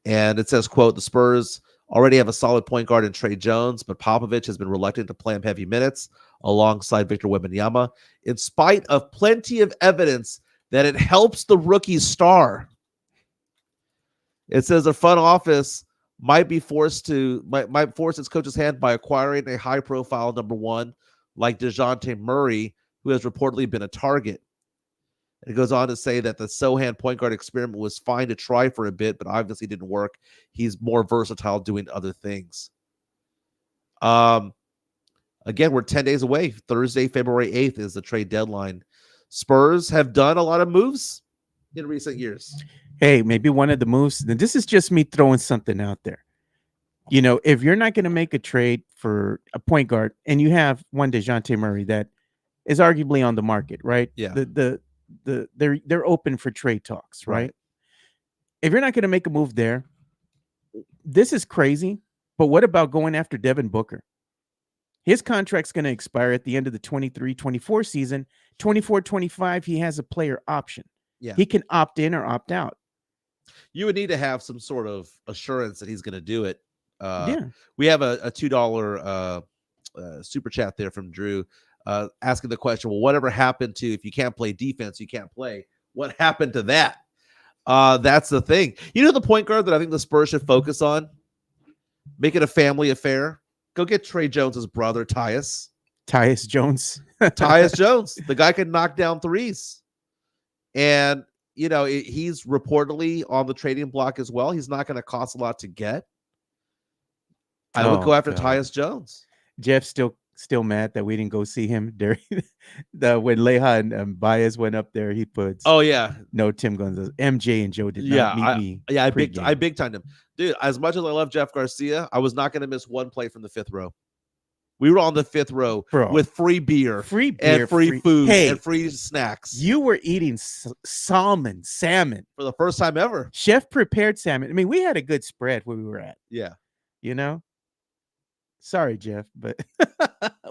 And it says, quote, the Spurs already have a solid point guard in Trey Jones, but Popovich has been reluctant to play him heavy minutes alongside Victor Wembanyama, in spite of plenty of evidence that it helps the rookie star. It says the front office might force its coach's hand by acquiring a high-profile number one like DeJounte Murray who has reportedly been a target. It goes on to say that the Sohan point guard experiment was fine to try for a bit, but obviously didn't work. He's more versatile doing other things. Again, we're 10 days away. Thursday, February 8th is the trade deadline. Spurs have done a lot of moves in recent years. Hey, maybe one of the moves, this is just me throwing something out there. If you're not going to make a trade for a point guard and you have one DeJounte Murray that is arguably on the market, right? Yeah. They're open for trade talks, right? If you're not going to make a move there, this is crazy. But what about going after Devin Booker? His contract's going to expire at the end of the 23-24 season. 24-25, he has a player option. Yeah. He can opt in or opt out. You would need to have some sort of assurance that he's going to do it. Yeah. We have a $2 super chat there from Drew asking the question, well, whatever happened to if you can't play defense, you can't play? What happened to that? That's the thing. The point guard that I think the Spurs should focus on? Make it a family affair. Go get Trey Jones's brother, Tyus. Tyus Jones. Tyus Jones. The guy can knock down threes. And, he's reportedly on the trading block as well. He's not going to cost a lot to get. I would go after Tyus Jones. Jeff's still mad that we didn't go see him during when Leha and Baez went up there. He puts, oh yeah, no Tim Gonzalez. MJ and Joe did not meet me. Yeah, I big timed him, dude. As much as I love Jeff Garcia, I was not going to miss one play from the fifth row. We were on the fifth row with free beer, and free food, and free snacks. You were eating salmon for the first time ever. Chef prepared salmon. I mean, we had a good spread where we were at. Yeah, Sorry, Jeff, but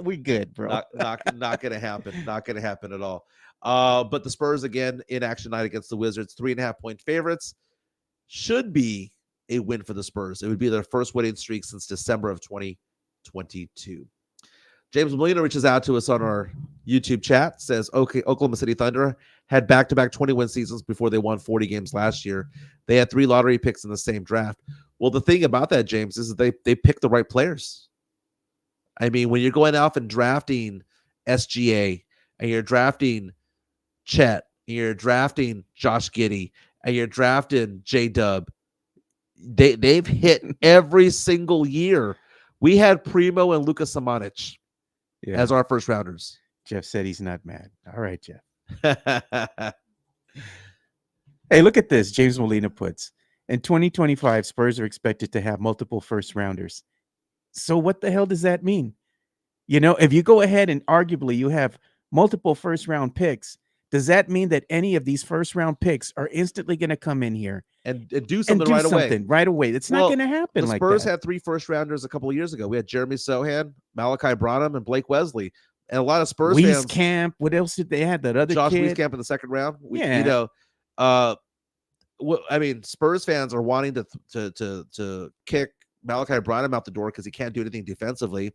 we good, bro. Not gonna happen. Not gonna happen at all. But the Spurs again in action night against the Wizards, 3.5-point favorites. Should be a win for the Spurs. It would be their first winning streak since December of 2022. James Molina reaches out to us on our YouTube chat, says, okay, Oklahoma City Thunder had back-to-back 20-win seasons before they won 40 games last year. They had 3 lottery picks in the same draft. Well, the thing about that, James, is that they picked the right players. I mean, when you're going off and drafting SGA, and you're drafting Chet, and you're drafting Josh Giddey, and you're drafting J-Dub, they've hit every single year. We had Primo and Luka Samanic as our first rounders. Jeff said he's not mad. All right, Jeff. Hey, look at this. James Molina puts, in 2025, Spurs are expected to have multiple first rounders. So what the hell does that mean? If you go ahead and arguably you have multiple first round picks, does that mean that any of these first round picks are instantly going to come in here and do something right away? It's not going to happen like that. The Spurs had 3 first rounders a couple of years ago. We had Jeremy Sohan, Malachi Branham, and Blake Wesley. And a lot of Spurs fans. Camp. What else did they have? That other Josh kid? Camp in the second round. Spurs fans are wanting to kick Malachi Branham out the door because he can't do anything defensively.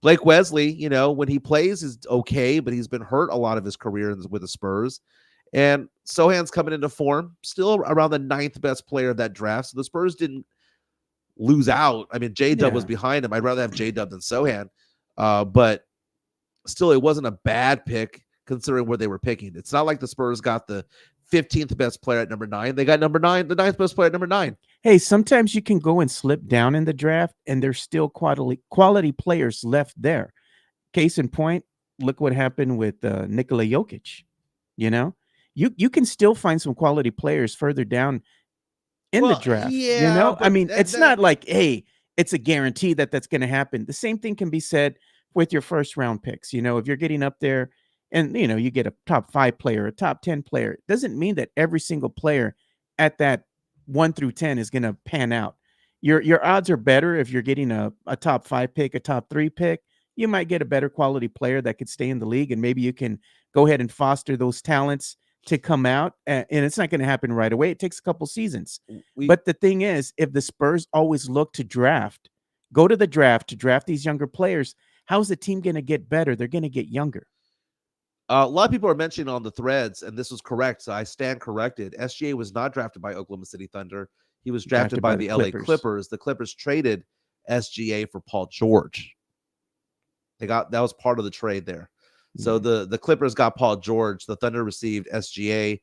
Blake Wesley, when he plays is okay, but he's been hurt a lot of his career with the Spurs. And Sohan's coming into form, still around the 9th best player of that draft. So the Spurs didn't lose out. I mean, J-Dub was behind him. I'd rather have J-Dub than Sohan. But still, it wasn't a bad pick considering where they were picking. It's not like the Spurs got the 15th best player at number 9. They got number 9, the 9th best player at number 9. Hey, sometimes you can go and slip down in the draft and there's still quality players left there. Case in point, look what happened with Nikola Jokic. You can still find some quality players further down in the draft. Yeah, I mean, it's not like, hey, it's a guarantee that that's going to happen. The same thing can be said with your first round picks. If you're getting up there and, you get a top 5 player, a top 10 player, it doesn't mean that every single player at that 1 through 10 is going to pan out. Your odds are better if you're getting a top 5 pick, a top 3 pick. You might get a better quality player that could stay in the league, and maybe you can go ahead and foster those talents to come out. And it's not going to happen right away. It takes a couple seasons. But the thing is, if the Spurs always look to go to the draft to draft these younger players, how's the team going to get better? They're going to get younger. A lot of people are mentioning on the threads, and this was correct, so I stand corrected. SGA was not drafted by Oklahoma City Thunder. He was drafted by the LA Clippers. The Clippers traded SGA for Paul George. That was part of the trade there. So the Clippers got Paul George. The Thunder received SGA,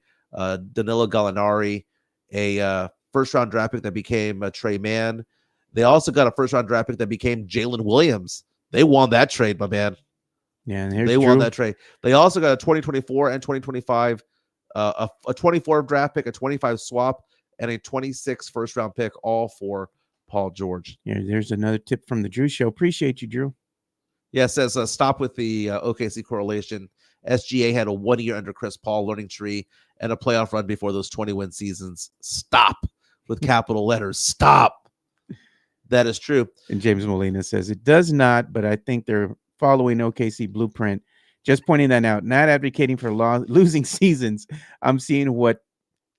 Danilo Gallinari, a first-round draft pick that became Trey Mann. They also got a first-round draft pick that became Jalen Williams. They won that trade, my man. Yeah, and they won that trade. They also got a 2024 and 2025, a 24 draft pick, a 25 swap, and a 26 first-round pick, all for Paul George. Yeah, there's another tip from the Drew Show. Appreciate you, Drew. Yeah, it says stop with the OKC correlation. SGA had a 1 year under Chris Paul learning tree and a playoff run before those 20-win seasons. Stop with capital letters. Stop. That is true. And James Molina says it does not, but I think they're following OKC blueprint. Just pointing that out. Not advocating for losing seasons. I'm seeing what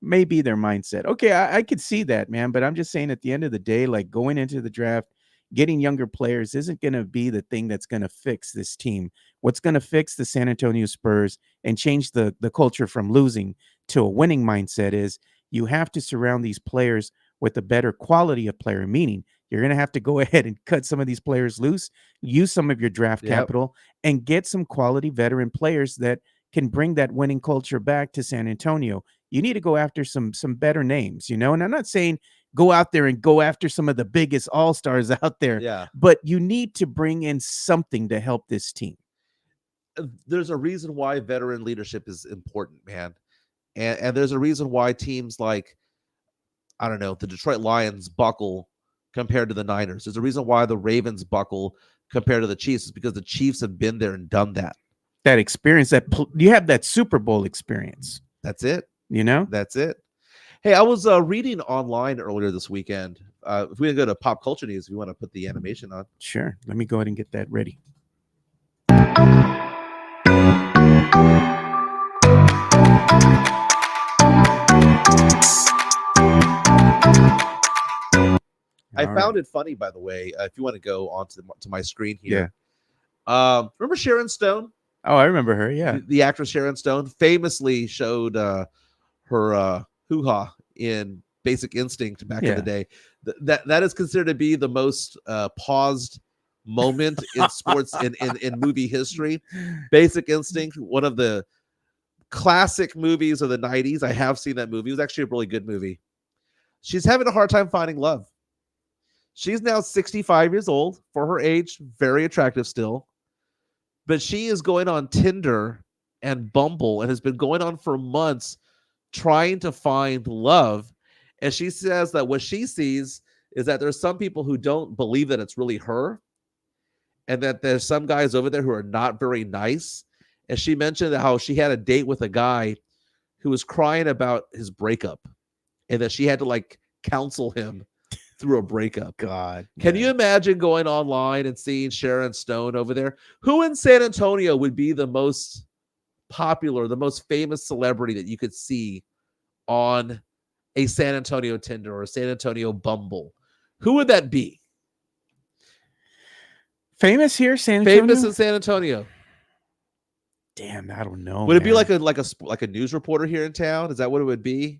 may be their mindset. Okay, I could see that, man. But I'm just saying at the end of the day, like going into the draft, getting younger players isn't going to be the thing that's going to fix this team. What's going to fix the San Antonio Spurs and change the culture from losing to a winning mindset is you have to surround these players with a better quality of player, meaning you're going to have to go ahead and cut some of these players loose, use some of your draft capital, and get some quality veteran players that can bring that winning culture back to San Antonio. You need to go after some better names, and I'm not saying go out there and go after some of the biggest all-stars out there, but you need to bring in something to help this team. There's a reason why veteran leadership is important, man. And there's a reason why teams like, I don't know, the Detroit Lions buckle compared to the Niners. There's a reason why the Ravens buckle compared to the Chiefs. Is because the Chiefs have been there and done that. That experience, you have that Super Bowl experience. That's it. That's it. Hey, I was reading online earlier this weekend. If we go to pop culture news, if you want to put the animation on. Sure. Let me go ahead and get that ready. I found it funny, by the way. If you want to go onto to my screen here. Yeah. Remember Sharon Stone? Oh, I remember her. Yeah. The actress Sharon Stone famously showed her hoo-ha in Basic Instinct back in the day. That is considered to be the most paused moment in sports in movie history. Basic Instinct, one of the classic movies of the 90s. I have seen that movie. It was actually a really good movie. She's having a hard time finding love. She's now 65 years old. For her age, very attractive still. But she is going on Tinder and Bumble and has been going on for months trying to find love. And she says that what she sees is that there's some people who don't believe that it's really her, and that there's some guys over there who are not very nice. And she mentioned how she had a date with a guy who was crying about his breakup and that she had to like counsel him through a breakup. God. Can you imagine going online and seeing Sharon Stone over there? Who in San Antonio would be the most popular, the most famous celebrity that you could see on a San Antonio Tinder or a San Antonio Bumble? Who would that be? Famous here, San Antonio? Famous in San Antonio. Damn, I don't know. Would it be like a news reporter here in town? Is that what it would be?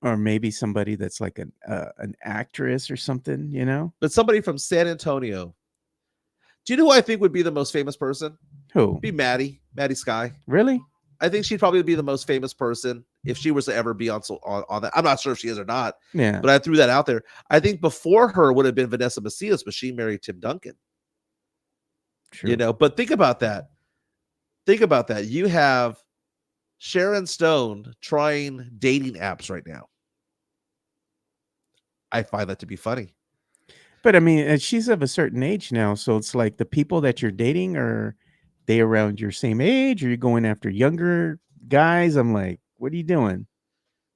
Or maybe somebody that's like an actress or something, But somebody from San Antonio. Do you know who I think would be the most famous person? Who? It'd be Maddie Sky. Really? I think she'd probably be the most famous person if she was to ever be on that. I'm not sure if she is or not. Yeah. But I threw that out there. I think before her would have been Vanessa Macias, but she married Tim Duncan. True. But think about that. You have Sharon Stone trying dating apps right now. I find that to be funny. But I mean, she's of a certain age now, so it's like the people that you're dating, are they around your same age? Or are you going after younger guys? I'm like, what are you doing?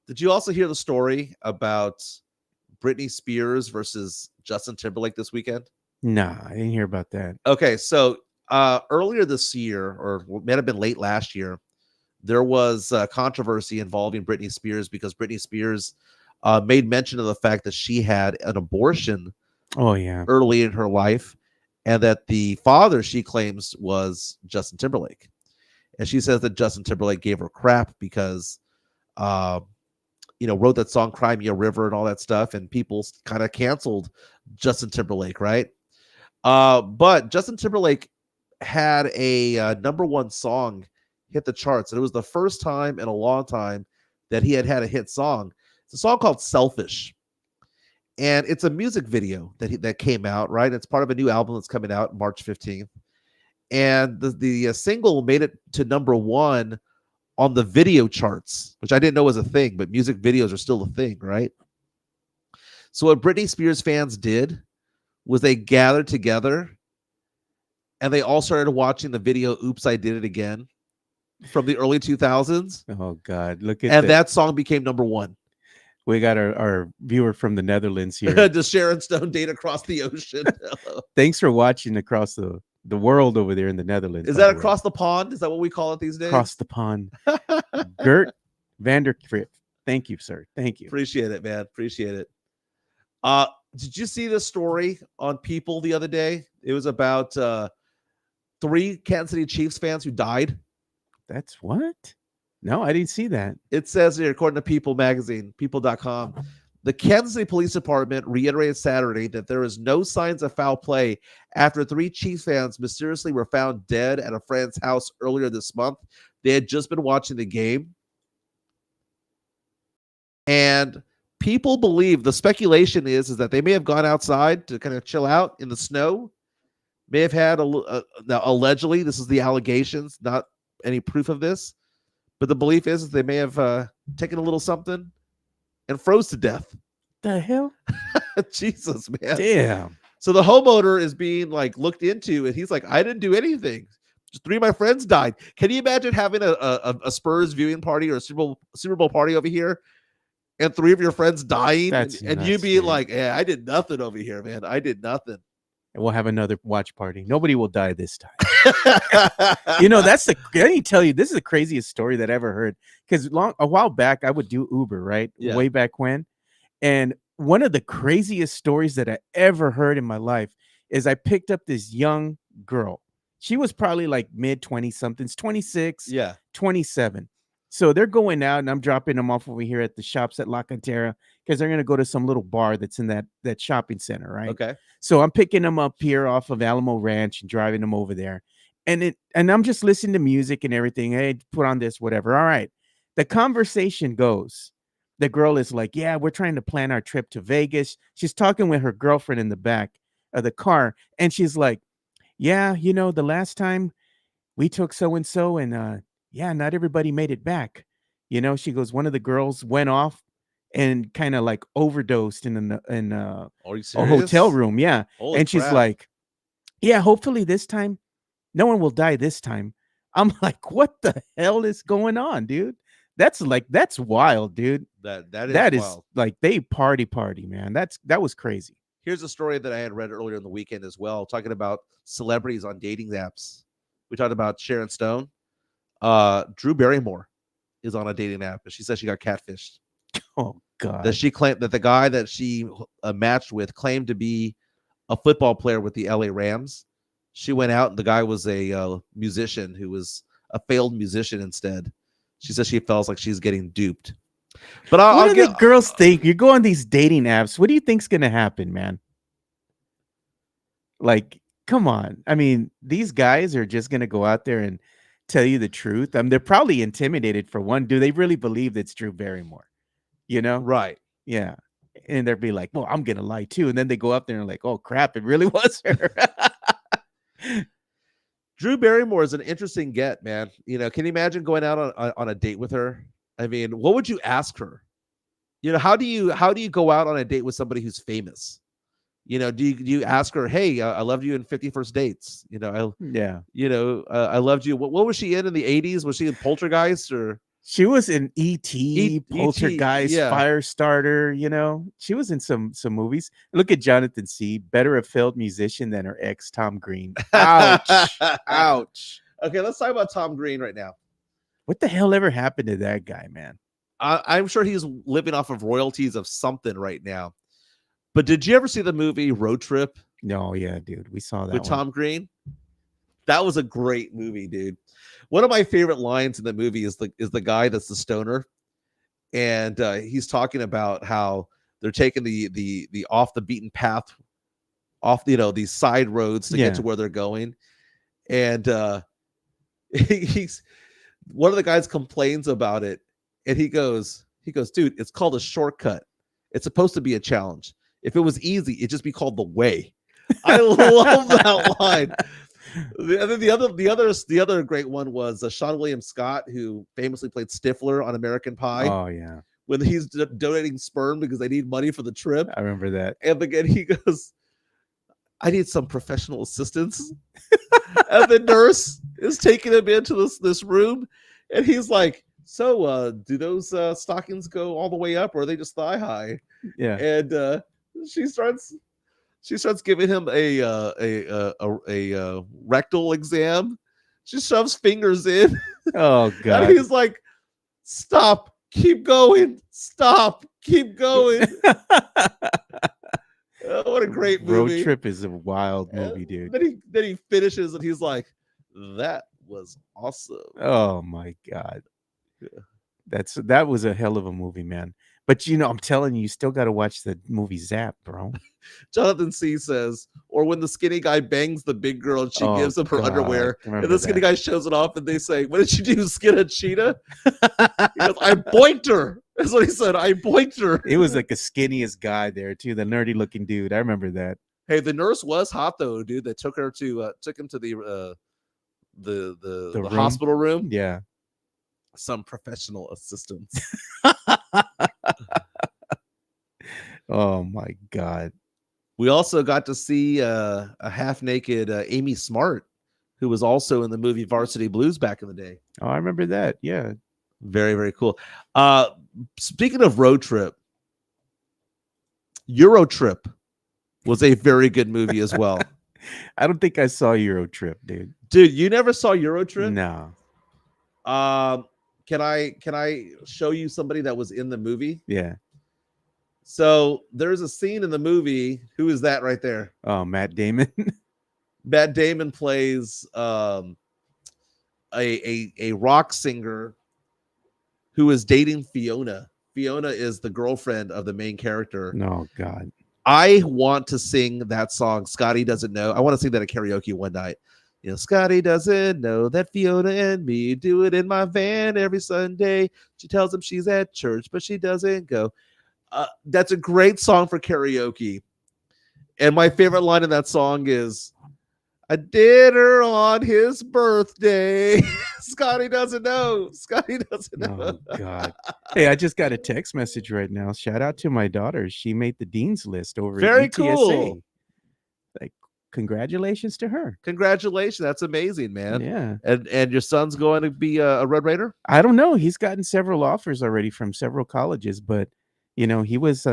Did you also hear the story about Britney Spears versus Justin Timberlake this weekend? Nah, I didn't hear about that. Okay, so earlier this year, or it may have been late last year, there was a controversy involving Britney Spears because Britney Spears made mention of the fact that she had an abortion early in her life, and that the father, she claims, was Justin Timberlake. And she says that Justin Timberlake gave her crap because wrote that song Cry Me a River and all that stuff, and people kind of canceled Justin Timberlake, right? But Justin Timberlake had a number one song hit the charts. And it was the first time in a long time that he had a hit song. It's a song called Selfish. And it's a music video that came out, right? It's part of a new album that's coming out March 15th. And the single made it to number one on the video charts, which I didn't know was a thing, but music videos are still a thing, right? So what Britney Spears fans did was they gathered together and they all started watching the video Oops, I Did It Again from the early 2000s. Oh, God. Look at that song became number one. We got our viewer from the Netherlands here. Does Sharon Stone date across the ocean? Thanks for watching across the world over there in the Netherlands. Is that across the pond? Is that what we call it these days? Across the pond. Gert Vanderkrip. Thank you, sir. Thank you. Appreciate it, man. Appreciate it. Did you see this story on People the other day? It was about 3 Kansas City Chiefs fans who died. That's what? No, I didn't see that. It says here, according to People magazine, people.com, the Kansas City Police Department reiterated Saturday that there is no signs of foul play after 3 Chiefs fans mysteriously were found dead at a friend's house earlier this month. They had just been watching the game. And people believe, the speculation is that they may have gone outside to kind of chill out in the snow. May have had, now allegedly, this is the allegations, not any proof of this. But the belief is they may have taken a little something and froze to death. The hell? Jesus, man. Damn. So the homeowner is being like looked into, and he's like, I didn't do anything. Just 3 of my friends died. Can you imagine having a Spurs viewing party or a Super Bowl party over here, and 3 of your friends dying, and you be like, yeah, I did nothing over here, man. I did nothing. And we'll have another watch party. Nobody will die this time. Let me tell you, this is the craziest story that I ever heard. Because a while back, I would do Uber, right? Yeah. Way back when. And one of the craziest stories that I ever heard in my life is I picked up this young girl. She was probably like mid-20 somethings, 26, 27. So they're going out, and I'm dropping them off over here at the shops at La Cantera because they're going to go to some little bar that's in that shopping center, right? Okay. So I'm picking them up here off of Alamo Ranch and driving them over there. And I'm just listening to music and everything. Hey, put on this, whatever. All right. The conversation goes. The girl is like, yeah, we're trying to plan our trip to Vegas. She's talking with her girlfriend in the back of the car. And she's like, yeah, the last time we took so-and-so and yeah, not everybody made it back. She goes, one of the girls went off and kind of like overdosed in a hotel room. Yeah. Holy and she's crap. like, yeah, hopefully this time no one will die this time. I'm like, what the hell is going on, dude? That's wild, dude. That is wild. Like they party, man. That was crazy. Here's a story that I had read earlier in the weekend as well, talking about celebrities on dating apps. We talked about Sharon Stone. Drew Barrymore is on a dating app, and she says she got catfished. Oh God! That she claimed that the guy that she matched with claimed to be a football player with the LA Rams. She went out, and the guy was a musician who was a failed musician instead. She says she feels like she's getting duped. But what do the girls think? You go on these dating apps. What do you think's gonna happen, man? Like, come on. I mean, these guys are just gonna go out there and tell you the truth. They're probably intimidated for one. Do they really believe it's Drew Barrymore? Right? Yeah. And they'll be like, well, I'm gonna lie too. And then they go up there and like, oh crap, it really was her. Drew Barrymore is an interesting get, man. Can you imagine going out on a date with her? I mean, what would you ask her? How do you go out on a date with somebody who's famous? Do you ask her, hey, I loved you in 50 First Dates? I loved you. What was she in the 80s? Was she in Poltergeist or? She was in E.T., Poltergeist, Firestarter. She was in some movies. Look at Jonathan C. Better a failed musician than her ex, Tom Green. Ouch. Ouch. Okay, let's talk about Tom Green right now. What the hell ever happened to that guy, man? I'm sure he's living off of royalties of something right now. But did you ever see the movie Road Trip? No, yeah, dude. We saw that with Tom Green. That was a great movie, dude. One of my favorite lines in the movie is the guy that's the stoner, and he's talking about how they're taking the off the beaten path, off these side roads to get to where they're going, and he's one of the guys complains about it, and he goes, dude, it's called a shortcut. It's supposed to be a challenge. If it was easy, it'd just be called the way. I love that line. And then the other great one was Sean William Scott, who famously played Stifler on American Pie. Oh yeah, when he's donating sperm because they need money for the trip. I remember that. And again, he goes, "I need some professional assistance." And the nurse is taking him into this room, and he's like, "So, do those stockings go all the way up, or are they just thigh high?" Yeah. And she starts giving him a rectal exam. She shoves fingers in. Oh God. And he's like, "Stop, keep going, stop, keep going." Oh, what a great movie. Road Trip is a wild movie, dude. Then he finishes and he's like, "That was awesome." Oh my God. Yeah. That was a hell of a movie, man. But I'm telling you, you still got to watch the movie Zap, bro. Jonathan C says, or when the skinny guy bangs the big girl and she gives him her God, underwear, remember and the skinny that. guy shows it off, and they say, "What did she do? Skin a cheetah?" He goes, "I boinked her." That's what he said. "I boinked her." It was like the skinniest guy there too, the nerdy looking dude. I remember that. Hey, the nurse was hot though, dude. They took him to the room? hospital room. Yeah. Some professional assistance. Oh my God. We also got to see a half-naked Amy Smart, who was also in the movie Varsity Blues back in the day. Oh, I remember that. Yeah. Very, very cool. Speaking of road trip, Euro Trip was a very good movie as well. I don't think I saw Euro Trip, dude. Dude, you never saw Euro Trip? No. Can I show you somebody that was in the movie? Yeah. So there's a scene in the movie. Who is that right there? Oh, Matt Damon. Matt Damon plays a rock singer who is dating Fiona. Fiona is the girlfriend of the main character. Oh God. I want to sing that song. Scotty doesn't know. I want to sing that at karaoke one night. Scotty doesn't know that Fiona and me do it in my van every Sunday. She tells him she's at church, but she doesn't go. That's a great song for karaoke. And my favorite line in that song is, "I did her on his birthday." Scotty doesn't know. Scotty doesn't know. Oh God. Hey, I just got a text message right now. Shout out to my daughter. She made the dean's list over Very at UTSA. cool. Like, congratulations to her. Congratulations. That's amazing, man. Yeah. And your son's going to be a Red Raider? I don't know. He's gotten several offers already from several colleges, but he was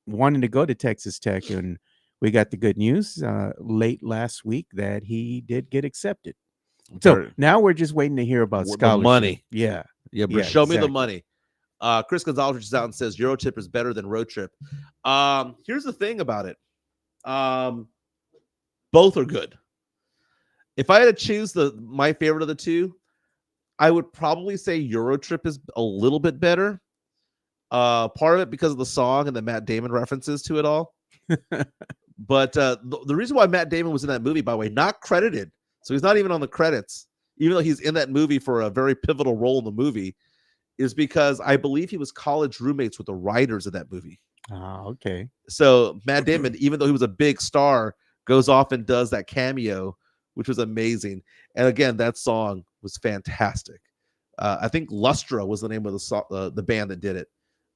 wanting to go to Texas Tech, and we got the good news late last week that he did get accepted. So now we're just waiting to hear about scholarship. The money. Yeah. But show me the money. Chris Gonzalez reaches out and says Euro Trip is better than Road Trip. Here's the thing about it. Both are good. If I had to choose my favorite of the two, I would probably say Euro Trip is a little bit better. Part of it because of the song and the Matt Damon references to it all. But the reason why Matt Damon was in that movie, by the way, not credited, so he's not even on the credits, even though he's in that movie for a very pivotal role in the movie, is because I believe he was college roommates with the writers of that movie. Oh, okay. So Matt Damon, even though he was a big star, goes off and does that cameo, which was amazing. And again, that song was fantastic. I think Lustra was the name of the band that did it.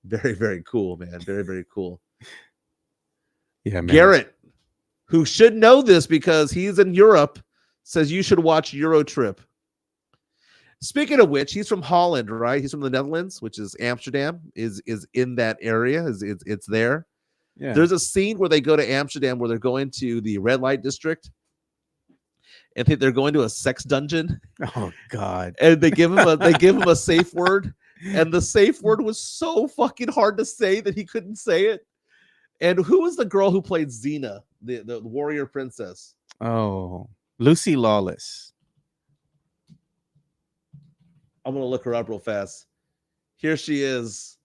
Very, very cool, man. Very, very cool. Yeah, man. Garrett, who should know this because he's in Europe, says you should watch Euro Trip. Speaking of which, he's from Holland, right? He's from the Netherlands, which is Amsterdam, is in that area. It's there. Yeah. There's a scene where they go to Amsterdam where they're going to the red light district. And they're going to a sex dungeon. Oh God. And they give him a safe word. And the safe word was so fucking hard to say that he couldn't say it. And who was the girl who played Xena, the warrior princess? Oh, Lucy Lawless. I'm gonna look her up real fast. Here she is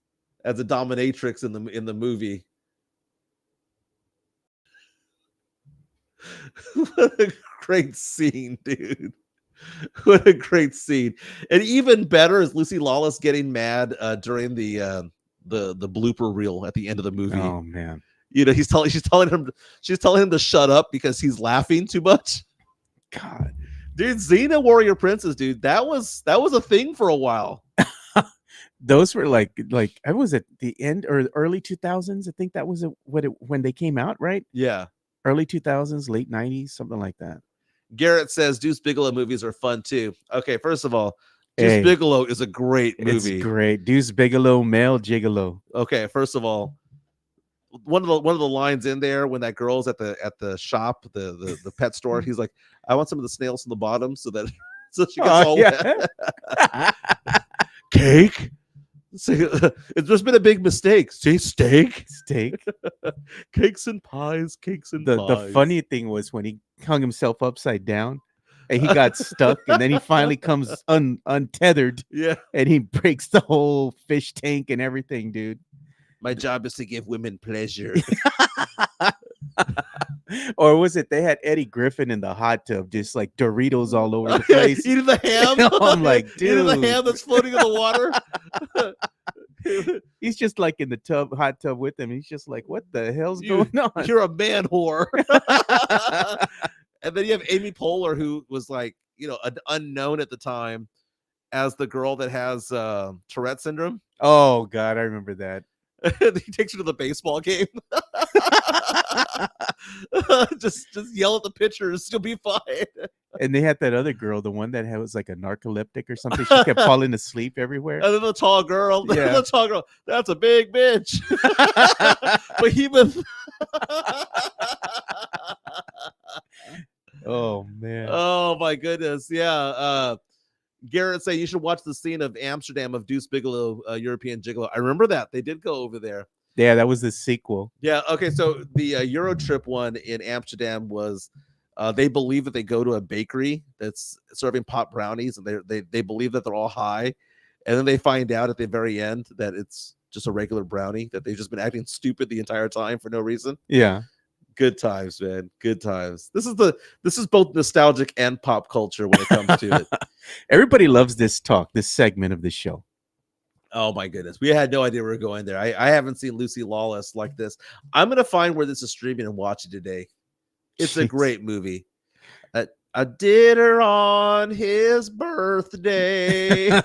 as a dominatrix in the movie. What a great scene, dude. What a great scene. And even better is Lucy Lawless getting mad during the blooper reel at the end of the movie. Oh man. You know, she's telling him to shut up because he's laughing too much. God. Dude, Xena Warrior Princess, dude, that was a thing for a while. Those were like I was at the end or early 2000s. I think that was when they came out, right? Yeah. Early 2000s, late 90s, something like that. Garrett says Deuce Bigelow movies are fun too. Okay, first of all, Deuce Bigelow is a great movie. It's great. Deuce Bigelow, male gigolo. Okay, first of all, one of the lines in there when that girl's at the shop, the pet store, he's like, I want some of the snails from the bottom so that so she gets all wet. Cake. There's been a big mistake. Say steak. Cakes and pies. The funny thing was when he hung himself upside down and he got stuck, and then he finally comes untethered. Yeah. And he breaks the whole fish tank and everything, dude. My job is to give women pleasure. Or was it they had Eddie Griffin in the hot tub, just like Doritos all over the place? Eating the ham. I'm like, dude. Eating the ham that's floating in the water. He's just like in the hot tub with him. He's just like, what the hell's going on? You're a man whore. And then you have Amy Poehler, who was like, you know, an unknown at the time as the girl that has Tourette syndrome. Oh God, I remember that. He takes her to the baseball game. just yell at the pitchers, you'll be fine. And they had that other girl, the one that was like a narcoleptic or something. She kept falling asleep everywhere. And then the tall girl, that's a big bitch. Behemoth. Oh man. Oh my goodness. Yeah. Garrett say you should watch the scene of Amsterdam of Deuce Bigelow, European Gigolo. I remember that they did go over there. Yeah, that was the sequel. Yeah. Okay. So the Euro trip one in Amsterdam was they believe that they go to a bakery that's serving pot brownies, and they believe that they're all high, and then they find out at the very end that it's just a regular brownie, that they've just been acting stupid the entire time for no reason. Yeah. Good times, man. Good times. This is both nostalgic and pop culture when it comes to it. Everybody loves this segment of the show. Oh my goodness. We had no idea we were going there. I haven't seen Lucy Lawless like this. I'm going to find where this is streaming and watch it today. It's a great movie. I did her on his birthday.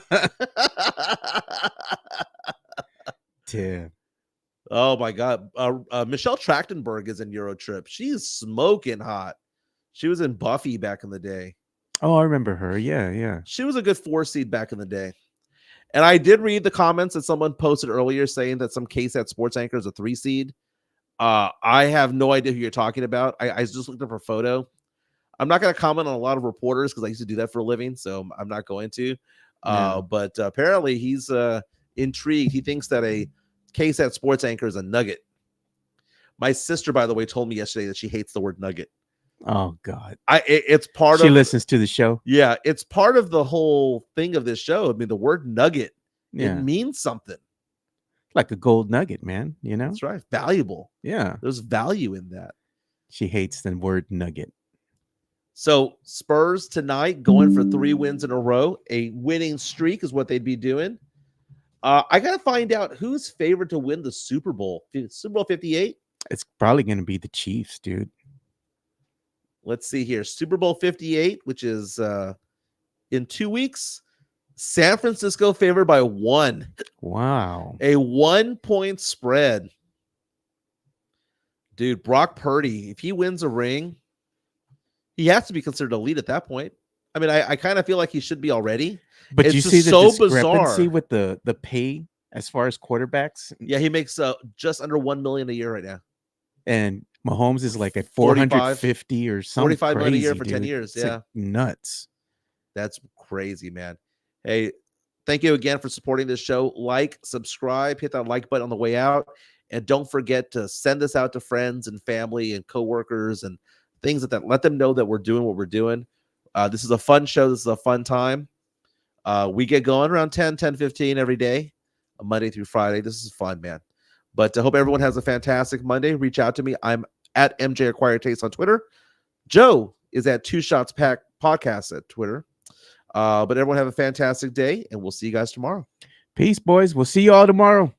Damn. Oh my God. Michelle Trachtenberg is in Eurotrip. She's smoking hot. She was in Buffy back in the day. Oh, I remember her. Yeah. She was a good 4 seed back in the day. And I did read the comments that someone posted earlier saying that some KSAT sports anchor is a 3 seed. I have no idea who you're talking about. I just looked up her photo. I'm not going to comment on a lot of reporters because I used to do that for a living, so I'm not going to. But apparently he's intrigued. He thinks that a KSAT sports anchor is a nugget. My sister, by the way, told me yesterday that she hates the word nugget. Oh God. It's part of. She listens to the show. Yeah, it's part of the whole thing of this show. I mean, the word nugget, it means something. Like a gold nugget, man. You know? That's right. Valuable. Yeah. There's value in that. She hates the word nugget. So Spurs tonight going for 3 wins in a row. A winning streak is what they'd be doing. I got to find out who's favored to win the Super Bowl. Super Bowl 58? It's probably going to be the Chiefs, dude. Let's see here. Super Bowl 58, which is in 2 weeks. San Francisco favored by 1. Wow. A 1-point spread. Dude, Brock Purdy, if he wins a ring, he has to be considered elite at that point. I mean, I kind of feel like he should be already. But it's you see the so discrepancy bizarre with the pay as far as quarterbacks? Yeah, he makes just under $1 million a year right now. And Mahomes is like at 450 or something. 45 million a year for dude. 10 years. It's like nuts. That's crazy, man. Hey, thank you again for supporting this show. Like, subscribe, hit that like button on the way out. And don't forget to send this out to friends and family and coworkers and things like that. Let them know that we're doing what we're doing. This is a fun show. This is a fun time. We get going around 10:15 every day, Monday through Friday. This is fun, man. But I hope everyone has a fantastic Monday. Reach out to me. I'm at MJ Acquired Taste on Twitter. Joe, is at Two Shots Pack Podcast at Twitter. But everyone have a fantastic day, and we'll see you guys tomorrow. Peace, boys. We'll see you all tomorrow.